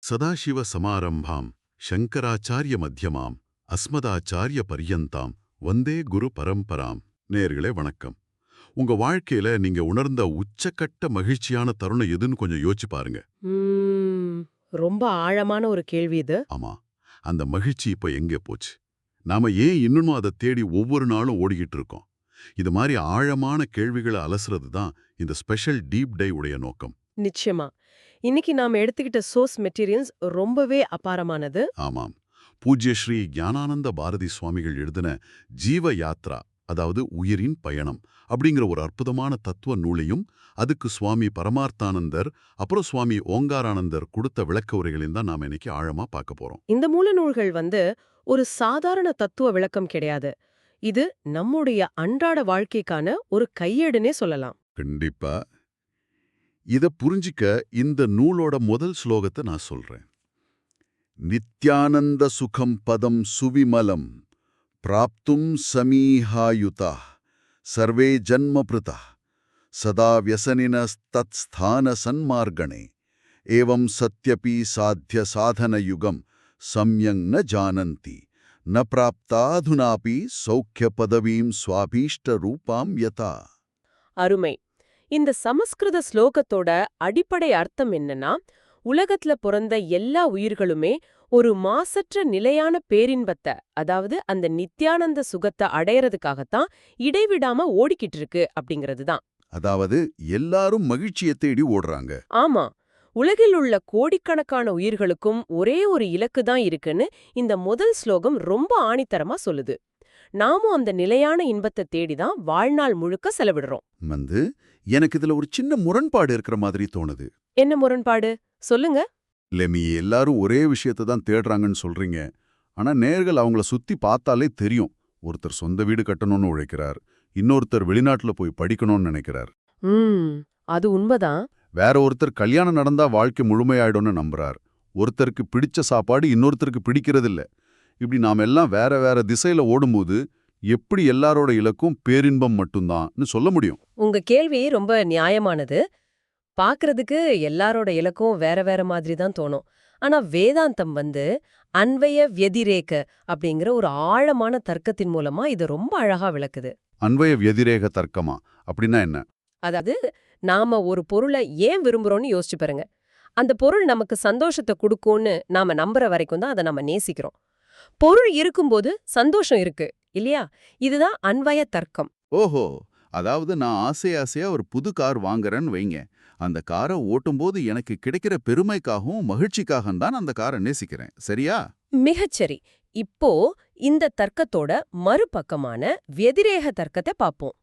சதாசிவசமாரம்பாம் சங்கராச்சாரிய மத்தியமாம் அஸ்மதாச்சாரிய பர்யந்தாம் வந்தே குரு பரம்பராம். நேயர்களே வணக்கம். உங்க வாழ்க்கையில நீங்க உணர்ந்த உச்சக்கட்ட மகிழ்ச்சியான தருணம் எதுன்னு கொஞ்சம் யோசிச்சு பாருங்க. ரொம்ப ஆழமான ஒரு கேள்வி இது. ஆமா, அந்த மகிழ்ச்சி இப்ப எங்கே போச்சு? நாம ஏன் இன்னும் அதை தேடி ஒவ்வொரு நாளும் ஓடிக்கிட்டு இருக்கோம்? இது மாதிரி ஆழமான கேள்விகளை அலசுறது தான் இந்த ஸ்பெஷல் டீப் டைவ் உடைய நோக்கம். நிச்சயமா. இன்னைக்கு நாம எடுத்துக்கிட்ட சோர்ஸ் மெட்டீரியல்ஸ் ரொம்பவே அபாரமானது. ஆமாம், பூஜ்ய ஸ்ரீ ஞானானந்த பாரதி சுவாமிகள் எழுதின ஜீவ யாத்ரா, அதாவது உயிரின் பயணம் அப்படிங்கிற ஒரு அற்புதமான தத்துவ நூலையும், அதுக்கு சுவாமி பரமார்த்தானந்தர் அப்புறம் சுவாமி ஓங்காரானந்தர் கொடுத்த விளக்க உரைகளையும் தான் நாம இன்னைக்கு ஆழமா பார்க்க போறோம். இந்த மூல நூல்கள் ஒரு சாதாரண தத்துவ விளக்கம் கிடையாது. இது நம்முடைய அன்றாட வாழ்க்கைக்கான ஒரு கையேடுனே சொல்லலாம். கண்டிப்பா. இத புரிஞ்சிக்க இந்த நூலோட முதல் ஸ்லோகத்தை நான் சொல்றேன். நித்யானந்த சுகம் பதம் சுவிமலம் பிராப்தும் சமீஹாயுதா சர்வே ஜன்மப்ருதா சதா வியசனினஸ்தத்ஸ்தான சன்மார்கணே ஏவம் சத்யபி சாத்திய சாதனயுகம் சம்யங் ந ஜானந்தி ந பிராப்தாதுனாபி சௌக்கிய பதவீம் ஸ்வாபீஷ்ட ரூபாம் யதா. அருமை. இந்த சமஸ்கிருத ஸ்லோகத்தோட அடிப்படை அர்த்தம் என்னன்னா, உலகத்துல பிறந்த எல்லா உயிர்களுமே ஒரு மாசற்ற நிலையான பேரின்பத்தை, அதாவது அந்த நித்யானந்த சுகத்தை அடையறதுக்காகத்தான் இடைவிடாம ஓடிக்கிட்டு இருக்கு அப்படிங்கிறது தான். அதாவது எல்லாரும் மகிழ்ச்சியை தேடி ஓடுறாங்க. ஆமா, உலகில் உள்ள கோடிக்கணக்கான உயிர்களுக்கும் ஒரே ஒரு இலக்கு தான் இருக்குன்னு இந்த முதல் ஸ்லோகம் ரொம்ப ஆணித்தரமா சொல்லுது. நாமும் அந்த நிலையான இன்பத்தை தேடிதான் வாழ்நாள் முழுக்க செலவிடுறோம். எனக்கு இதுல ஒரு சின்ன முரண்பாடு இருக்கிற மாதிரி தோணுது. என்ன முரண்பாடு? சொல்லுங்க. லெமி, எல்லாரும் ஒரே விஷயத்தை தான் தேடுறாங்கன்னு சொல்றீங்க. ஆனா நேர்கள் அவங்கள சுத்தி பார்த்தாலே தெரியும். ஒருத்தர் சொந்த வீடு கட்டணும்னு உழைக்கிறார், இன்னொருத்தர் வெளிநாட்டுல போய் படிக்கணும்னு நினைக்கிறார். அது உண்மைதான். வேற ஒருத்தர் கல்யாணம் நடந்தா வாழ்க்கை முழுமையாயிடும்னு நம்புறார். ஒருத்தருக்கு பிடிச்ச சாப்பாடு இன்னொருத்தருக்கு பிடிக்கிறதில்ல. இப்படி நாம எல்லாம் வேற வேற திசையில ஓடும்போது எப்படி எல்லாரோட இலக்கும் பேரின்பம் மட்டும்தான்னு சொல்ல முடியும்? உங்க கேள்வி ரொம்ப நியாயமானது. பாக்குறதுக்கு எல்லாரோட இலக்கும் வேற வேற மாதிரி தான் தோணும். ஆனா வேதாந்தம் அன்வய வியதிரேக அப்படிங்கிற ஒரு ஆழமான தர்க்கத்தின் மூலமா இது ரொம்ப அழகா விளக்குது. அன்வய வியதிரேக தர்க்கமா அப்படின்னா என்ன? அதாவது நாம ஒரு பொருளை ஏன் விரும்புறோம்னு யோசிச்சு பாருங்க. அந்த பொருள் நமக்கு சந்தோஷத்தை கொடுக்கும்னு நாம நம்புற வரைக்கும் தான் அதை நம்ம நேசிக்கிறோம். பொருள் இருக்கும்போது சந்தோஷம் இருக்கு இல்லையா? இதுதான் அன்வய தர்க்கம். ஓஹோ, அதாவது நான் ஆசையா ஒரு புது கார் வாங்குறேன்னு வைங்க. அந்த காரை ஓட்டும்போது எனக்கு கிடைக்கிற பெருமைக்காகவும் மகிழ்ச்சிக்காகவும் தான் அந்த காரை நேசிக்கிறேன். சரியா? மிகச்சரி. இப்போ இந்த தர்க்கத்தோட மறுபக்கமான வெதிரேக தர்க்கத்தை பார்ப்போம்.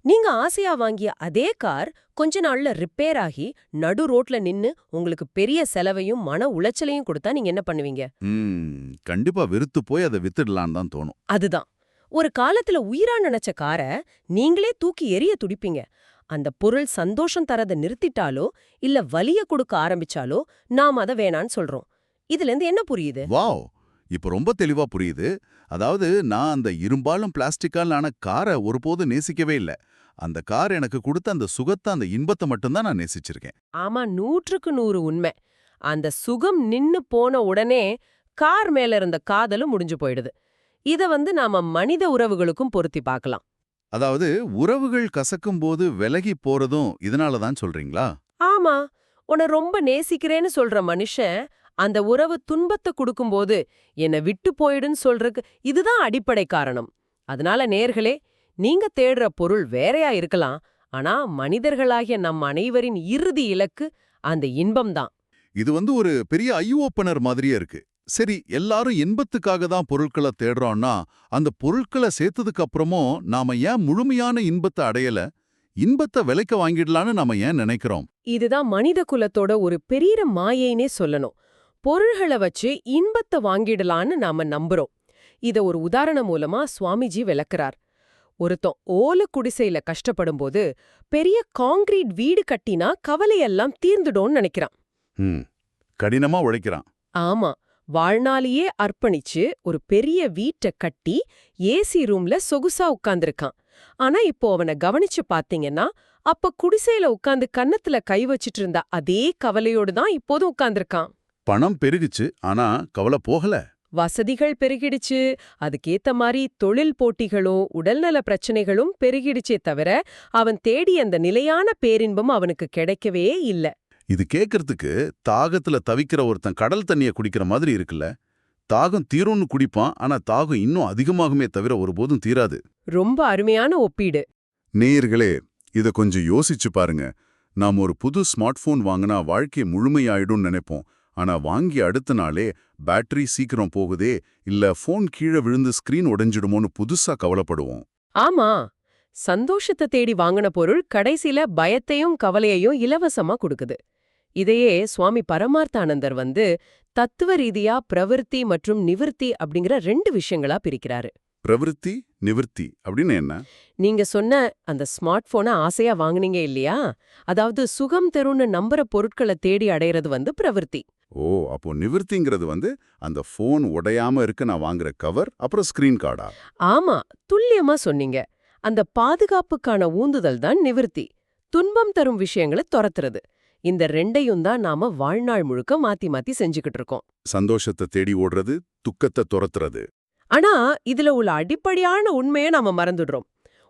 நீங்க ஆசையா வாங்கிய அதே கார் கொஞ்ச நாள்ல ரிப்பேர் ஆகி நடு ரோட்ல நின்னு உங்களுக்கு பெரிய செலவையும் மன உளைச்சலையும் கொடுத்தா நீங்க என்ன பண்ணுவீங்க? கண்டிப்பா வெறுத்து போய் அதை வித்துடலான்னு தான் தோணும். அதுதான். ஒரு காலத்துல உயிரா நினைச்ச காரை நீங்களே தூக்கி எரிய துடிப்பீங்க. அந்த பொருள் சந்தோஷம் தரதை நிறுத்திட்டாலோ இல்ல வலிய கொடுக்க ஆரம்பிச்சாலோ நாம் அதை வேணான்னு சொல்றோம். இதுல இருந்து என்ன புரியுது? வாவ், இப்ப ரொம்ப தெளிவா புரியுது. அதாவது நான் அந்த இரும்பாலும் பிளாஸ்டிக்கால் ஆன காரை ஒருபோது நேசிக்கவே இல்லை. அந்த கார் எனக்கு கொடுத்த அந்த சுகத்தை, அந்த இன்பத்தை மட்டும்தான் நான் நேசிச்சிருக்கேன். ஆமா, 100க்கு 100 உண்மை. அந்த சுகம் நின்னு போன உடனே கார் மேல இருந்த காதலும் முடிஞ்சு போயிடுது. இத நாம மனித உறவுகளுக்கும் பொருத்தி பார்க்கலாம். அதாவது உறவுகள் கசக்கும் போது விலகி போறதும் இதனால தான் சொல்றீங்களா? ஆமா, உன்னை ரொம்ப நேசிக்கிறேன்னு சொல்ற மனுஷன் அந்த உறவு துன்பத்தை கொடுக்கும்போது என்னை விட்டு போயிடுன்னு சொல்றதுக்கு இதுதான் அடிப்படை காரணம். அதனால நேர்களே, நீங்க தேடுற பொருள் வேறையா இருக்கலாம். ஆனா மனிதர்களாகிய நம் அனைவரின் இறுதி இலக்கு அந்த இன்பம்தான். இது ஒரு பெரிய ஐ ஓப்பனர் மாதிரியே இருக்கு. சரி, எல்லாரும் இன்பத்துக்காக தான் பொருட்களை தேடுறோம்னா அந்த பொருட்களை சேர்த்ததுக்கு அப்புறமும் நாம ஏன் முழுமையான இன்பத்தை அடையல? இன்பத்தை விலைக்கு வாங்கிடலான்னு நாம ஏன் நினைக்கிறோம்? இதுதான் மனித குலத்தோட ஒரு பெரிய மாயைனே சொல்லணும். பொருள்களை வச்சு இன்பத்தை வாங்கிடலான்னு நாம நம்புறோம். இத ஒரு உதாரணம் மூலமா சுவாமிஜி விளக்குறார். ஒருத்தன் ஓலை குடிசையில கஷ்டப்படும் போது பெரிய காங்கிரீட் வீடு கட்டினா கவலையெல்லாம் தீர்ந்துடோன்னு நினைக்கிறான். கடினமா உழைக்கிறான். ஆமா, வாழ்நாளையே அர்ப்பணிச்சு ஒரு பெரிய வீட்டை கட்டி ஏசி ரூம்ல சொகுசா உட்கார்ந்திருக்கான். ஆனா இப்போ அவனை கவனிச்சு பாத்தீங்கன்னா, அப்ப குடிசையில உட்கார்ந்து கன்னத்துல கை வச்சிட்டு இருந்த அதே கவலையோடு தான் இப்போதும் உட்கார்ந்திருக்கான். பணம் பெருகுச்சு, ஆனா கவலை போகல. வசதிகள் பெருகிடுச்சு, அதுக்கேத்த மாதிரி தொழில் போட்டிகளும் உடல்நல பிரச்சனைகளும் பெருகிடுச்சே தவிர அவன் தேடி அந்த நிலையான பேரின்பம் அவனுக்கு கிடைக்கவே இல்ல. இது கேட்கறதுக்கு தாகத்துல தவிக்கிற ஒருத்தன் கடல் தண்ணிய குடிக்கிற மாதிரி இருக்குல்ல. தாகம் தீரும்னு குடிப்பான், ஆனா தாகம் இன்னும் அதிகமாகுமே தவிர ஒருபோதும் தீராது. ரொம்ப அருமையான ஒப்பீடு. நேயர்களே, இத கொஞ்சம் யோசிச்சு பாருங்க. நாம் ஒரு புது ஸ்மார்ட் போன் வாங்கினா வாழ்க்கை முழுமையாயிடும்னு நினைப்போம். ஆனா வாங்கி அடுத்த நாளே பேட்டரி சீக்கிரம் போகுதே, இல்ல போன் கீழே விழுந்து ஸ்கிரீன் உடைஞ்சிடுமோன்னு புதுசா கவலைப்படுவோம். ஆமா, சந்தோஷத்தை தேடி வாங்கின பொருள் கடைசியில பயத்தையும் கவலையையும் இலவசமா கொடுக்குது. இதையே சுவாமி பரமார்த்தானந்தர் தத்துவ ரீதியா பிரவிற்த்தி மற்றும் நிவிற்த்தி அப்படிங்கிற 2 விஷயங்களா பிரிக்கிறாரு. பிரவிற்த்தி, நிவிற்த்தி அப்படின்னு என்ன? நீங்க சொன்ன அந்த ஸ்மார்ட் போனை ஆசையா வாங்குனீங்க இல்லையா, அதாவது சுகம் தரும்னு நம்புற பொருட்களை தேடி அடையிறது பிரவிற்த்தி. ஓ, அப்போ நிவிற்த்திங்கிறது அந்த போன் உடையாம இருக்க நான் வாங்குற கவர், அப்புறம் ஸ்கிரீன் கார்டா? ஆமா, துல்லியமா சொன்னீங்க. அந்த பாதுகாப்புக்கான ஊந்துதல் தான் நிவிற்த்தி. துன்பம் தரும் விஷயங்களை துரத்துறது. இந்த 2ஐயும் தான் நாம வாழ்நாள் முழுக்க மாத்தி மாத்தி செஞ்சுக்கிட்டு இருக்கோம். சந்தோஷத்தை தேடி ஓடுறது, துக்கத்தை துரத்துறது. ஆனா இதுல உள்ள அடிப்படையான உண்மையை நாம மறந்துடுறோம்.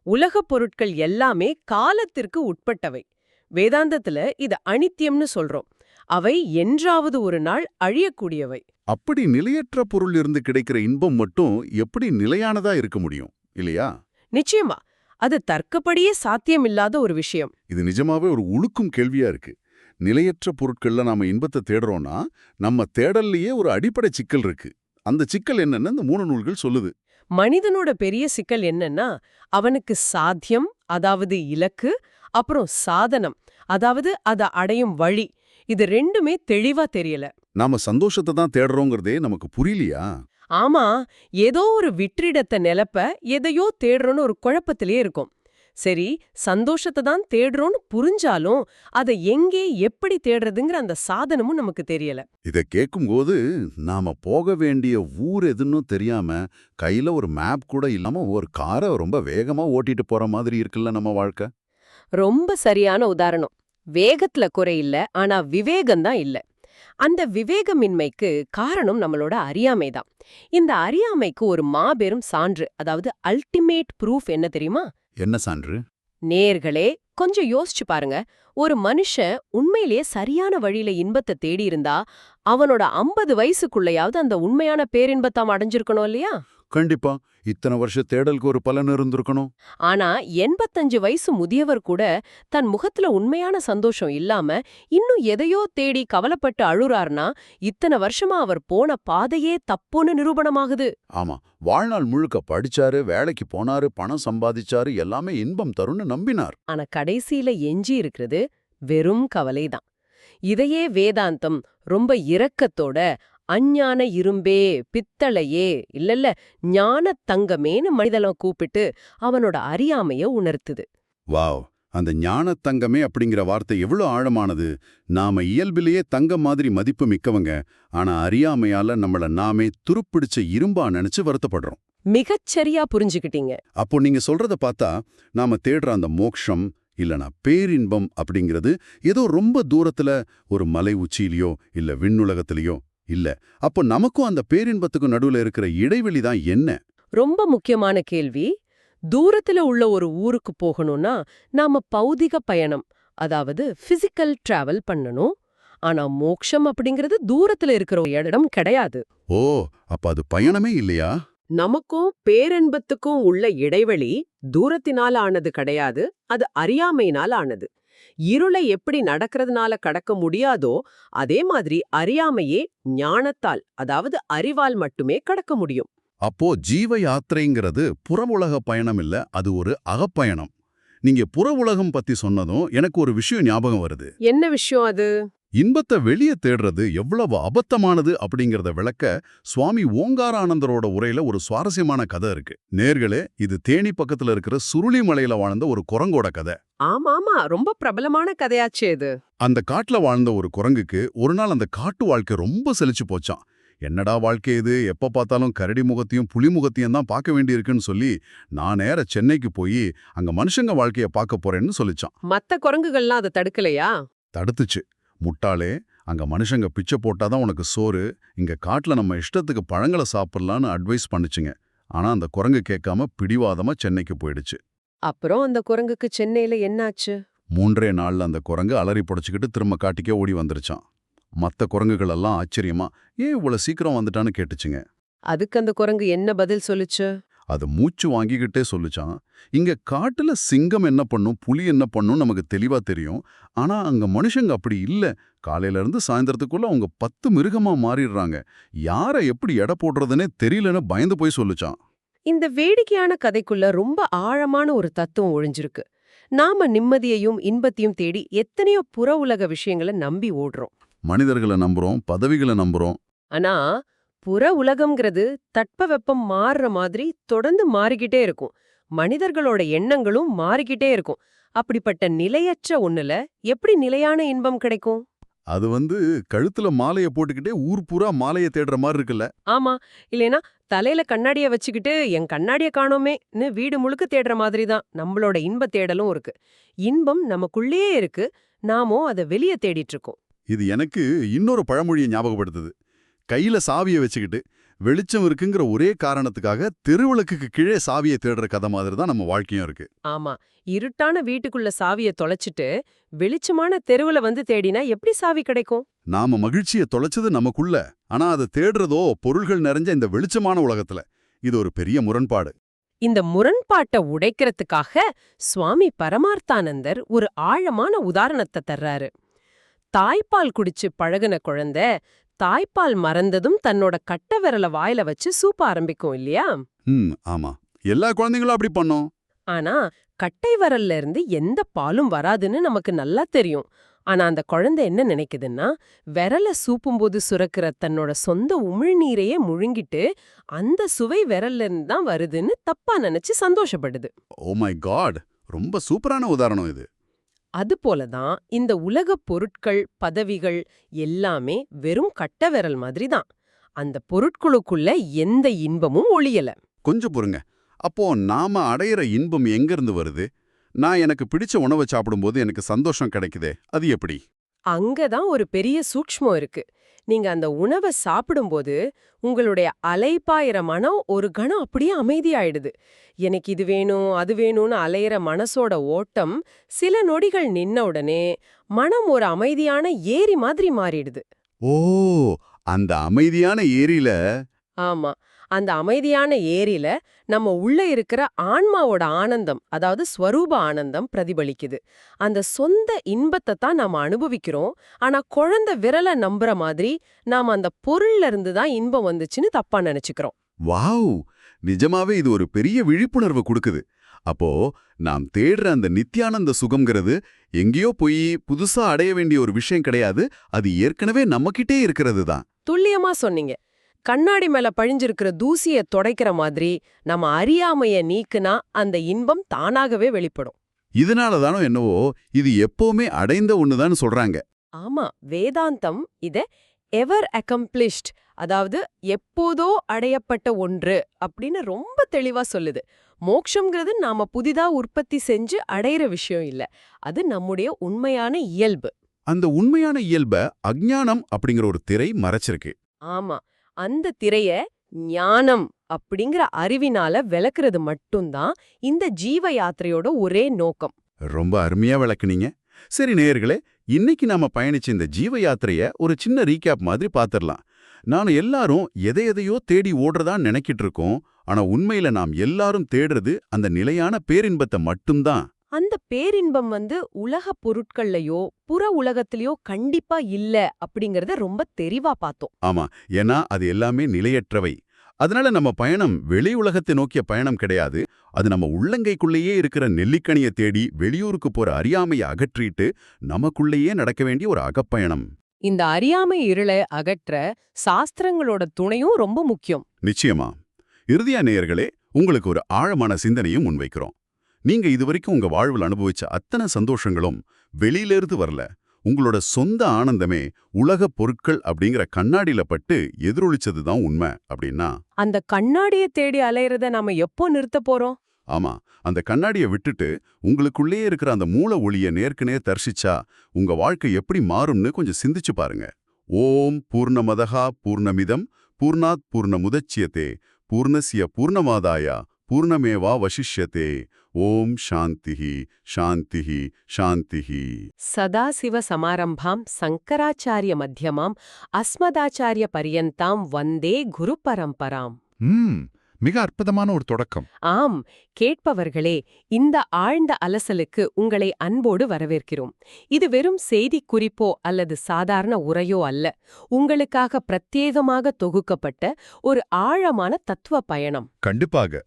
உலகப் பொருட்கள் எல்லாமே காலத்திற்கு உட்பட்டவை. வேதாந்தத்துல இது அனித்தியம்னு சொல்றோம். அவை என்றாவது ஒரு நாள் அழியக்கூடியவை. அப்படி நிலையற்ற பொருள் இருந்து கிடைக்கிற இன்பம் மட்டும் எப்படி நிலையானதா இருக்க முடியும், இல்லையா? நிச்சயமா, அது தர்க்கப்படியே சாத்தியமில்லாத ஒரு விஷயம். இது நிஜமாவே ஒரு உழுக்கும் கேள்வியா இருக்கு. நிலையற்ற பொருட்கள்ல நாம இன்பத்தை தேடுறோம்னா நம்ம தேடல்லையே ஒரு அடிப்படை சிக்கல் இருக்கு. அந்த சிக்கல் என்னன்னு இந்த 3 நூல்கள் சொல்லுது. மனிதனோட பெரிய சிக்கல் என்னன்னா, அவனுக்கு சாத்தியம், அதாவது இலக்கு, அப்புறம் சாதனம், அதாவது அத அடையும் வழி, இது 2மே தெளிவா தெரியல. நாம சந்தோஷத்தை தான் தேடுறோங்கிறதே நமக்கு புரியலையா? ஆமா, ஏதோ ஒரு விற்றிடத்தை நிலப்ப எதையோ தேடுறோன்னு ஒரு குழப்பத்திலே இருக்கும். சரி, சந்தோஷத்தை தான் தேடுறோன்னு புரிஞ்சாலும் அதை எங்கே எப்படி தேடுறதுங்கிற அந்த சாதனமும் நமக்கு தெரியல. இத கேட்கும்போது நாம போக வேண்டிய ஊர் எதுன்னு தெரியாம, கையில ஒரு மேப் கூட இல்லாம ஒரு காரை ரொம்ப வேகமா ஓட்டிட்டு போற மாதிரி இருக்குல்ல நம்ம வாழ்க்கை. ரொம்ப சரியான உதாரணம். வேகத்துல குறை இல்ல, ஆனா விவேகம்தான் இல்ல. அந்த விவேகமின்மைக்கு காரணம் நம்மளோட அறியாமைதான். இந்த அறியாமைக்கு ஒரு மாபெரும் சான்று, அதாவது அல்டிமேட் ப்ரூஃப் என்ன தெரியுமா? என்ன சான்று? நேர்களே, கொஞ்சம் யோசிச்சு பாருங்க. ஒரு மனுஷன் உண்மையிலேயே சரியான வழியில இன்பத்தை தேடி இருந்தா அவனோட 50 வயசுக்குள்ளையாவது அந்த உண்மையான பேரின்பத்தாம் அடைஞ்சிருக்கணும் இல்லையா? கண்டிப்பா. இத்தனை வருஷ தேடலுக்கு ஒரு பலன் இருந்திருக்கணும். ஆனா 85 வயசு முதியவர் கூட தன் முகத்துல உண்மையான சந்தோஷம் இல்லாம இன்னும் எதையோ தேடி கவலைப்பட்டு அழுறார்னா இத்தனை வருஷமா அவர் போன பாதையே தப்புன்னு நிரூபணமாகுது. ஆமா, வாழ்நாள் முழுக்க படிச்சாரு, வேலைக்கு போனாரு, பணம் சம்பாதிச்சாரு, எல்லாமே இன்பம் தரும்னு நம்பினார். ஆனா கடைசியில எஞ்சி இருக்கிறது வெறும் கவலைதான். இதையே வேதாந்தம் ரொம்ப இரக்கத்தோட அஞ்ஞான இரும்பே, பித்தளையே, இல்லல்ல ஞான தங்கமேன்னு மனிதனை கூப்பிட்டு அவனோட அறியாமைய உணர்த்துது. வாவ், அந்த ஞான தங்கமே அப்படிங்கிற வார்த்தை எவ்வளவு ஆழமானது. நாம இயல்பிலேயே தங்கம் மாதிரி மதிப்பு மிக்கவங்க, ஆனா அறியாமையால நம்மள நாமே துருப்பிடிச்ச இரும்பா நினைச்சு வருத்தப்படுறோம். மிகச்சரியா புரிஞ்சுக்கிட்டீங்க. அப்போ நீங்க சொல்றத பார்த்தா நாம தேடுற அந்த மோக்ஷம் இல்லனா பேரின்பம் அப்படிங்கிறது ஏதோ ரொம்ப தூரத்துல ஒரு மலை உச்சியிலையோ இல்ல விண்ணுலகத்திலேயோ இல்ல. அப்போ நமக்கும் அந்த பேரின்பத்துக்கும் நடுவுல இருக்கிற இடைவெளி தான் என்ன? ரொம்ப முக்கியமான கேள்வி. தூரத்துல உள்ள ஒரு ஊருக்கு போகணும்னா நாம பௌதிக பயணம், அதாவது பிசிக்கல் டிராவல் பண்ணணும். ஆனா மோக்ஷம் அப்படிங்கிறது தூரத்துல இருக்கிற ஒரு இடம் கிடையாது. ஓ, அப்ப அது பயணமே இல்லையா? நமக்கும் பேரன்பத்துக்கும் உள்ள இடைவெளி தூரத்தினால ஆனது கிடையாது, அது அறியாமையினால ஆனது. இருளை எப்படி நடக்கிறதுனால கடக்க முடியாதோ அதே மாதிரி அறியாமையே ஞானத்தால், அதாவது அறிவால் மட்டுமே கடக்க முடியும். அப்போ ஜீவ யாத்திரைங்கிறது புற உலக பயணம் இல்ல, அது ஒரு அகப்பயணம். நீங்க புற உலகம் பத்தி சொன்னதும் எனக்கு ஒரு விஷயம் ஞாபகம் வருது. என்ன விஷயம் அது? இன்பத்தை வெளியே தேடுறது எவ்வளவு அபத்தமானது அப்படிங்கறத விளக்க சுவாமி ஓங்காரானந்தரோட உரையில ஒரு சுவாரஸ்யமான கதை இருக்கு. நேர்களே, இது தேனி பக்கத்துல இருக்கிற சுருளி மலையில வாழ்ந்த ஒரு குரங்கோட கதை. ஆமாமா, ரொம்ப பிரபலமான கதையாச்சே இது. அந்த காட்டுல வாழ்ந்த ஒரு குரங்குக்கு ஒரு நாள் அந்த காட்டு வாழ்க்கை ரொம்ப செழிச்சு போச்சான். என்னடா வாழ்க்கை இது, எப்ப பார்த்தாலும் கரடி முகத்தையும் புலி முகத்தையும் தான் பார்க்க வேண்டியிருக்குன்னு சொல்லி நான் நேர சென்னைக்கு போய் அங்க மனுஷங்க வாழ்க்கைய பார்க்க போறேன்னு சொல்லிச்சான். மத்த குரங்குகள்லாம் அதை தடுக்கலையா? தடுத்துச்சு. முட்டாளே, அங்க மனுஷங்க பிச்சை போட்டாதான் உனக்கு சோறு, இங்க காட்டுல நம்ம இஷ்டத்துக்கு பழங்களை சாப்பிடலான்னு அட்வைஸ் பண்ணுச்சுங்க. ஆனா அந்த குரங்கு கேட்காம பிடிவாதமா சென்னைக்கு போயிடுச்சு. அப்புறம் அந்த குரங்குக்கு சென்னையில என்னாச்சு? 3 நாள்ல அந்த குரங்கு அலறி புடைச்சுக்கிட்டு திரும்ப காட்டுக்கே ஓடி வந்துருச்சான். மத்த குரங்குகள் எல்லாம் ஆச்சரியமா ஏன் இவ்வளவு சீக்கிரம் வந்துட்டான்னு கேட்டுச்சுங்க. அதுக்கு அந்த குரங்கு என்ன பதில் சொல்லுச்சு? அது மூச்சு வாங்கிக்கிட்டே சொல்லுச்சான், இங்க காட்டுல சிங்கம் என்ன பண்ணும், புலி என்ன பண்ணும் நமக்கு தெளிவா தெரியும். ஆனா அங்க மனுஷங்க அப்படி இல்ல. காலையில இருந்து சாயந்தரத்துக்குள்ள அவங்க 10 மிருகமா மாறிடுறாங்க. யாரை எப்படி எடை போடுறதுன்னே தெரியலன்னு பயந்து போய் சொல்லுச்சான். இந்த வேடிக்கையான கதைக்குள்ள ரொம்ப ஆழமான ஒரு தத்துவம் ஒளிஞ்சிருக்கு. நாம நிம்மதியையும் இன்பத்தையும் தேடி எத்தனையோ புற உலக விஷயங்களை நம்பி ஓடுறோம். மனிதர்களை நம்புறோம், பதவிகளை நம்புறோம். ஆனா புற உலகம்ங்கிறது தட்பவெப்பம் மாறுற மாதிரி தொடர்ந்து மாறிக்கிட்டே இருக்கும். மனிதர்களோட எண்ணங்களும் மாறிக்கிட்டே இருக்கும். அப்படிப்பட்ட நிலையற்ற ஒண்ணுல எப்படி நிலையான இன்பம் கிடைக்கும்? அது கழுத்துல மாலைய போட்டுக்கிட்டே ஊர் பூரா மாலைய தேடுற மாதிரி இருக்குல்ல. ஆமா, இல்லைனா தலையில கண்ணாடிய வச்சுக்கிட்டு என் கண்ணாடிய காணோமேன்னு வீடு முழுக்க தேடுற மாதிரி தான் நம்மளோட இன்ப தேடலும் இருக்கு. இன்பம் நமக்குள்ளேயே இருக்கு, நாமோ அதை வெளியே தேடிட்டு இருக்கோம். இது எனக்கு இன்னொரு பழமொழியை ஞாபகப்படுத்துது. கையில சாவியை வச்சுக்கிட்டு வெளிச்சம் இருக்குங்கிற ஒரே காரணத்துக்காக தெருவிளக்குக்கு கீழே சாவியை தேடுற கதை மாதிரி தான் நம்ம வாழ்க்கையும் இருக்கு. ஆமா, இருட்டான வீட்டுக்குள்ள சாவிய தொலைச்சிட்டு வெளிச்சமான தெருவுல தேடினா எப்படி சாவி கிடைக்கும்? நாம மகிழ்ச்சியை தொலைச்சது நமக்குள்ள, ஆனா அதை தேடுறதோ பொருள்கள் நிறைஞ்ச இந்த வெளிச்சமான உலகத்துல. இது ஒரு பெரிய முரண்பாடு. இந்த முரண்பாட்டை உடைக்கிறதுக்காக சுவாமி பரமார்த்தானந்தர் ஒரு ஆழமான உதாரணத்தை தர்றாரு. தாய்ப்பால் குடிச்சு பழகுன குழந்தை தாய்ப்பால் மறந்ததும் தன்னோட கட்ட விரல வாயில வச்சு சூப்ப ஆரம்பிக்கும் இல்லையா? ஆமா, எல்லா குழந்தைங்களும் அப்படி பண்ணோம். ஆனா கட்டை விரல்ல இருந்து எந்த பாலும் வராதுன்னு நமக்கு நல்லா தெரியும். ஆனா அந்த குழந்தை என்ன நினைக்குதுன்னா, விரல சூப்பும்போது சுரக்கிற தன்னோட சொந்த உமிழ்நீரையே முழுங்கிட்டு அந்த சுவை விரல்ல இருந்து தான் வருதுன்னு தப்பா நினைச்சு சந்தோஷப்படுது. ஓ மை காட், ரொம்ப சூப்பரான உதாரணம் இது. அதுபோலதான் இந்த உலகப் பொருட்கள், பதவிகள் எல்லாமே வெறும் கட்ட விரல் மாதிரி தான். அந்த பொருட்களுக்குள்ள எந்த இன்பமும் ஒளியல. கொஞ்சம் பொறுங்க. அப்போ நாம அடையிற இன்பம் எங்கிருந்து வருது? நான் எனக்கு பிடிச்ச உணவை சாப்பிடும்போது எனக்கு சந்தோஷம் கிடைக்குதே, அது எப்படி? அங்கதான் ஒரு பெரிய சூக்ஷ்மம் இருக்கு. நீங்க அந்த உணவை சாப்பிடும்போது உங்களுடைய அலைபாயிர மனம் ஒரு கணம் அப்படியே அமைதியாயிடுது. எனக்கு இது வேணும் அது வேணும்னு அலையிற மனசோட ஓட்டம் சில நொடிகள் நின்ன உடனே மனம் ஒரு அமைதியான ஏரி மாதிரி மாறிடுது. ஓ, அந்த அமைதியான ஏரியில. ஆமா, அந்த அமைதியான ஏரியில நம்ம உள்ள இருக்கிற ஆன்மாவோட ஆனந்தம், அதாவது ஸ்வரூப ஆனந்தம் பிரதிபலிக்குது. அந்த சொந்த இன்பத்தை தான் நாம அனுபவிக்கிறோம். ஆனா குழந்தை விரல நம்புற மாதிரி நாம அந்த பொருள்ல இருந்து தான் இன்பம் வந்துச்சுன்னு தப்பா நினைச்சுக்கிறோம். வாவ், நிஜமாவே இது ஒரு பெரிய விழிப்புணர்வு கொடுக்குது. அப்போ நாம் தேடுற அந்த நித்யானந்த சுகம்ங்கிறது எங்கேயோ போய் புதுசா அடைய வேண்டிய ஒரு விஷயம் கிடையாது. அது ஏற்கனவே நம்மகிட்டே இருக்கிறது தான். துல்லியமா சொன்னீங்க. கண்ணாடி மேல பழிஞ்சிருக்கிற தூசிய தொடைக்கிற மாதிரி நம்ம அறியாமைய நீக்குனா அந்த இன்பம் தானாகவே வெளிப்படும். இதனால தானோ என்னவோ இது எப்பவுமே அடைந்த ஒண்ணுதான் சொல்றாங்க. ஆமா, வேதாந்தம் இத எவர் அக்கம்ப்ளிஷ்ட், அதாவது எப்போதோ அடையப்பட்ட ஒன்று அப்படின்னு ரொம்ப தெளிவா சொல்லுது. மோட்சம்ங்கிறது நாம புதிதா உற்பத்தி செஞ்சு அடையிற விஷயம் இல்ல, அது நம்முடைய உண்மையான இயல்பு. அந்த உண்மையான இயல்ப அஞ்ஞானம் அப்படிங்கிற ஒரு திரை மறைச்சிருக்கு. ஆமா, அந்த திரைய ஞானம் அப்படிங்கிற அறிவினால விளக்குறது மட்டும்தான் இந்த ஜீவ யாத்திரையோட ஒரே நோக்கம். ரொம்ப அருமையா விளக்குனீங்க. சரி நேயர்களே, இன்னைக்கு நாம பயணிச்ச இந்த ஜீவ யாத்திரைய ஒரு சின்ன ரீகேப் மாதிரி பாத்திரலாம். நானும் எல்லாரும் எதையோ தேடி ஓடுறதா நினைக்கிட்டு இருக்கோம். ஆனா உண்மையில நாம் எல்லாரும் தேடுறது அந்த நிலையான பேரின்பத்தை மட்டும்தான். அந்த பேரின்பம் உலக பொருட்கள்லயோ புற உலகத்திலயோ கண்டிப்பா இல்ல அப்படிங்கறத ரொம்ப தெளிவா பார்த்தோம். ஆமா, ஏன்னா அது எல்லாமே நிலையற்றவை. அதனால நம்ம பயணம் வெளி உலகத்தை நோக்கிய பயணம் கிடையாது. அது நம்ம உள்ளங்கைக்குள்ளேயே இருக்கிற நெல்லிக்கனியை தேடி வெளியூருக்கு போற அறியாமையை அகற்றிட்டு நமக்குள்ளேயே நடக்க வேண்டிய ஒரு அகப்பயணம். இந்த அறியாமை இருளை அகற்ற சாஸ்திரங்களோட துணையும் ரொம்ப முக்கியம். நிச்சயமா. இறுதியா நேயர்களே, உங்களுக்கு ஒரு ஆழமான சிந்தனையும் முன்வைக்கிறோம். நீங்க இதுவரைக்கும் உங்க வாழ்வில் அனுபவிச்ச அத்தனை சந்தோஷங்களும் வெளியிலிருந்து வரல. உங்களோட சொந்த ஆனந்தமே உலகப் பொருட்கள் அப்படிங்கிற கண்ணாடியில பட்டு எதிரொலிச்சதுதான் உண்மை அப்படின்னா, அந்த கண்ணாடியை தேடி அலையறத நாம எப்போ நிறுத்த போறோம்? ஆமா, அந்த கண்ணாடியை விட்டுட்டு உங்களுக்குள்ளே இருக்கிற அந்த மூல ஒளிய நேர்க்குனே தரிசிச்சா உங்க வாழ்க்கை எப்படி மாறும்னு கொஞ்சம் சிந்திச்சு பாருங்க. ஓம் பூர்ணமதஹா பூர்ணமிதம் பூர்ணாத் பூர்ணமுதச்யதே பூர்ணஸ்ய பூர்ணமாதாய பூர்ணமேவா வசிஷ்யதே. ஓம் சாந்திஹி சாந்திஹி சாந்திஹி. சதாசிவ சமாரம்பாம் சங்கராச்சாரிய மத்தியமாம் அஸ்மதாச்சாரிய பரியந்தாம் வந்தே குரு பரம்பராம். மிக அற்புதமான ஒரு தொடக்கம். ஆம், கேட்பவர்களே, இந்த ஆழ்ந்த அலசலுக்கு உங்களை அன்போடு வரவேற்கிறோம். இது வெறும் செய்தி குறிப்போ அல்லது சாதாரண உரையோ அல்ல. உங்களுக்காக பிரத்யேகமாக தொகுக்கப்பட்ட ஒரு ஆழமான தத்துவ பயணம். கண்டிப்பாக.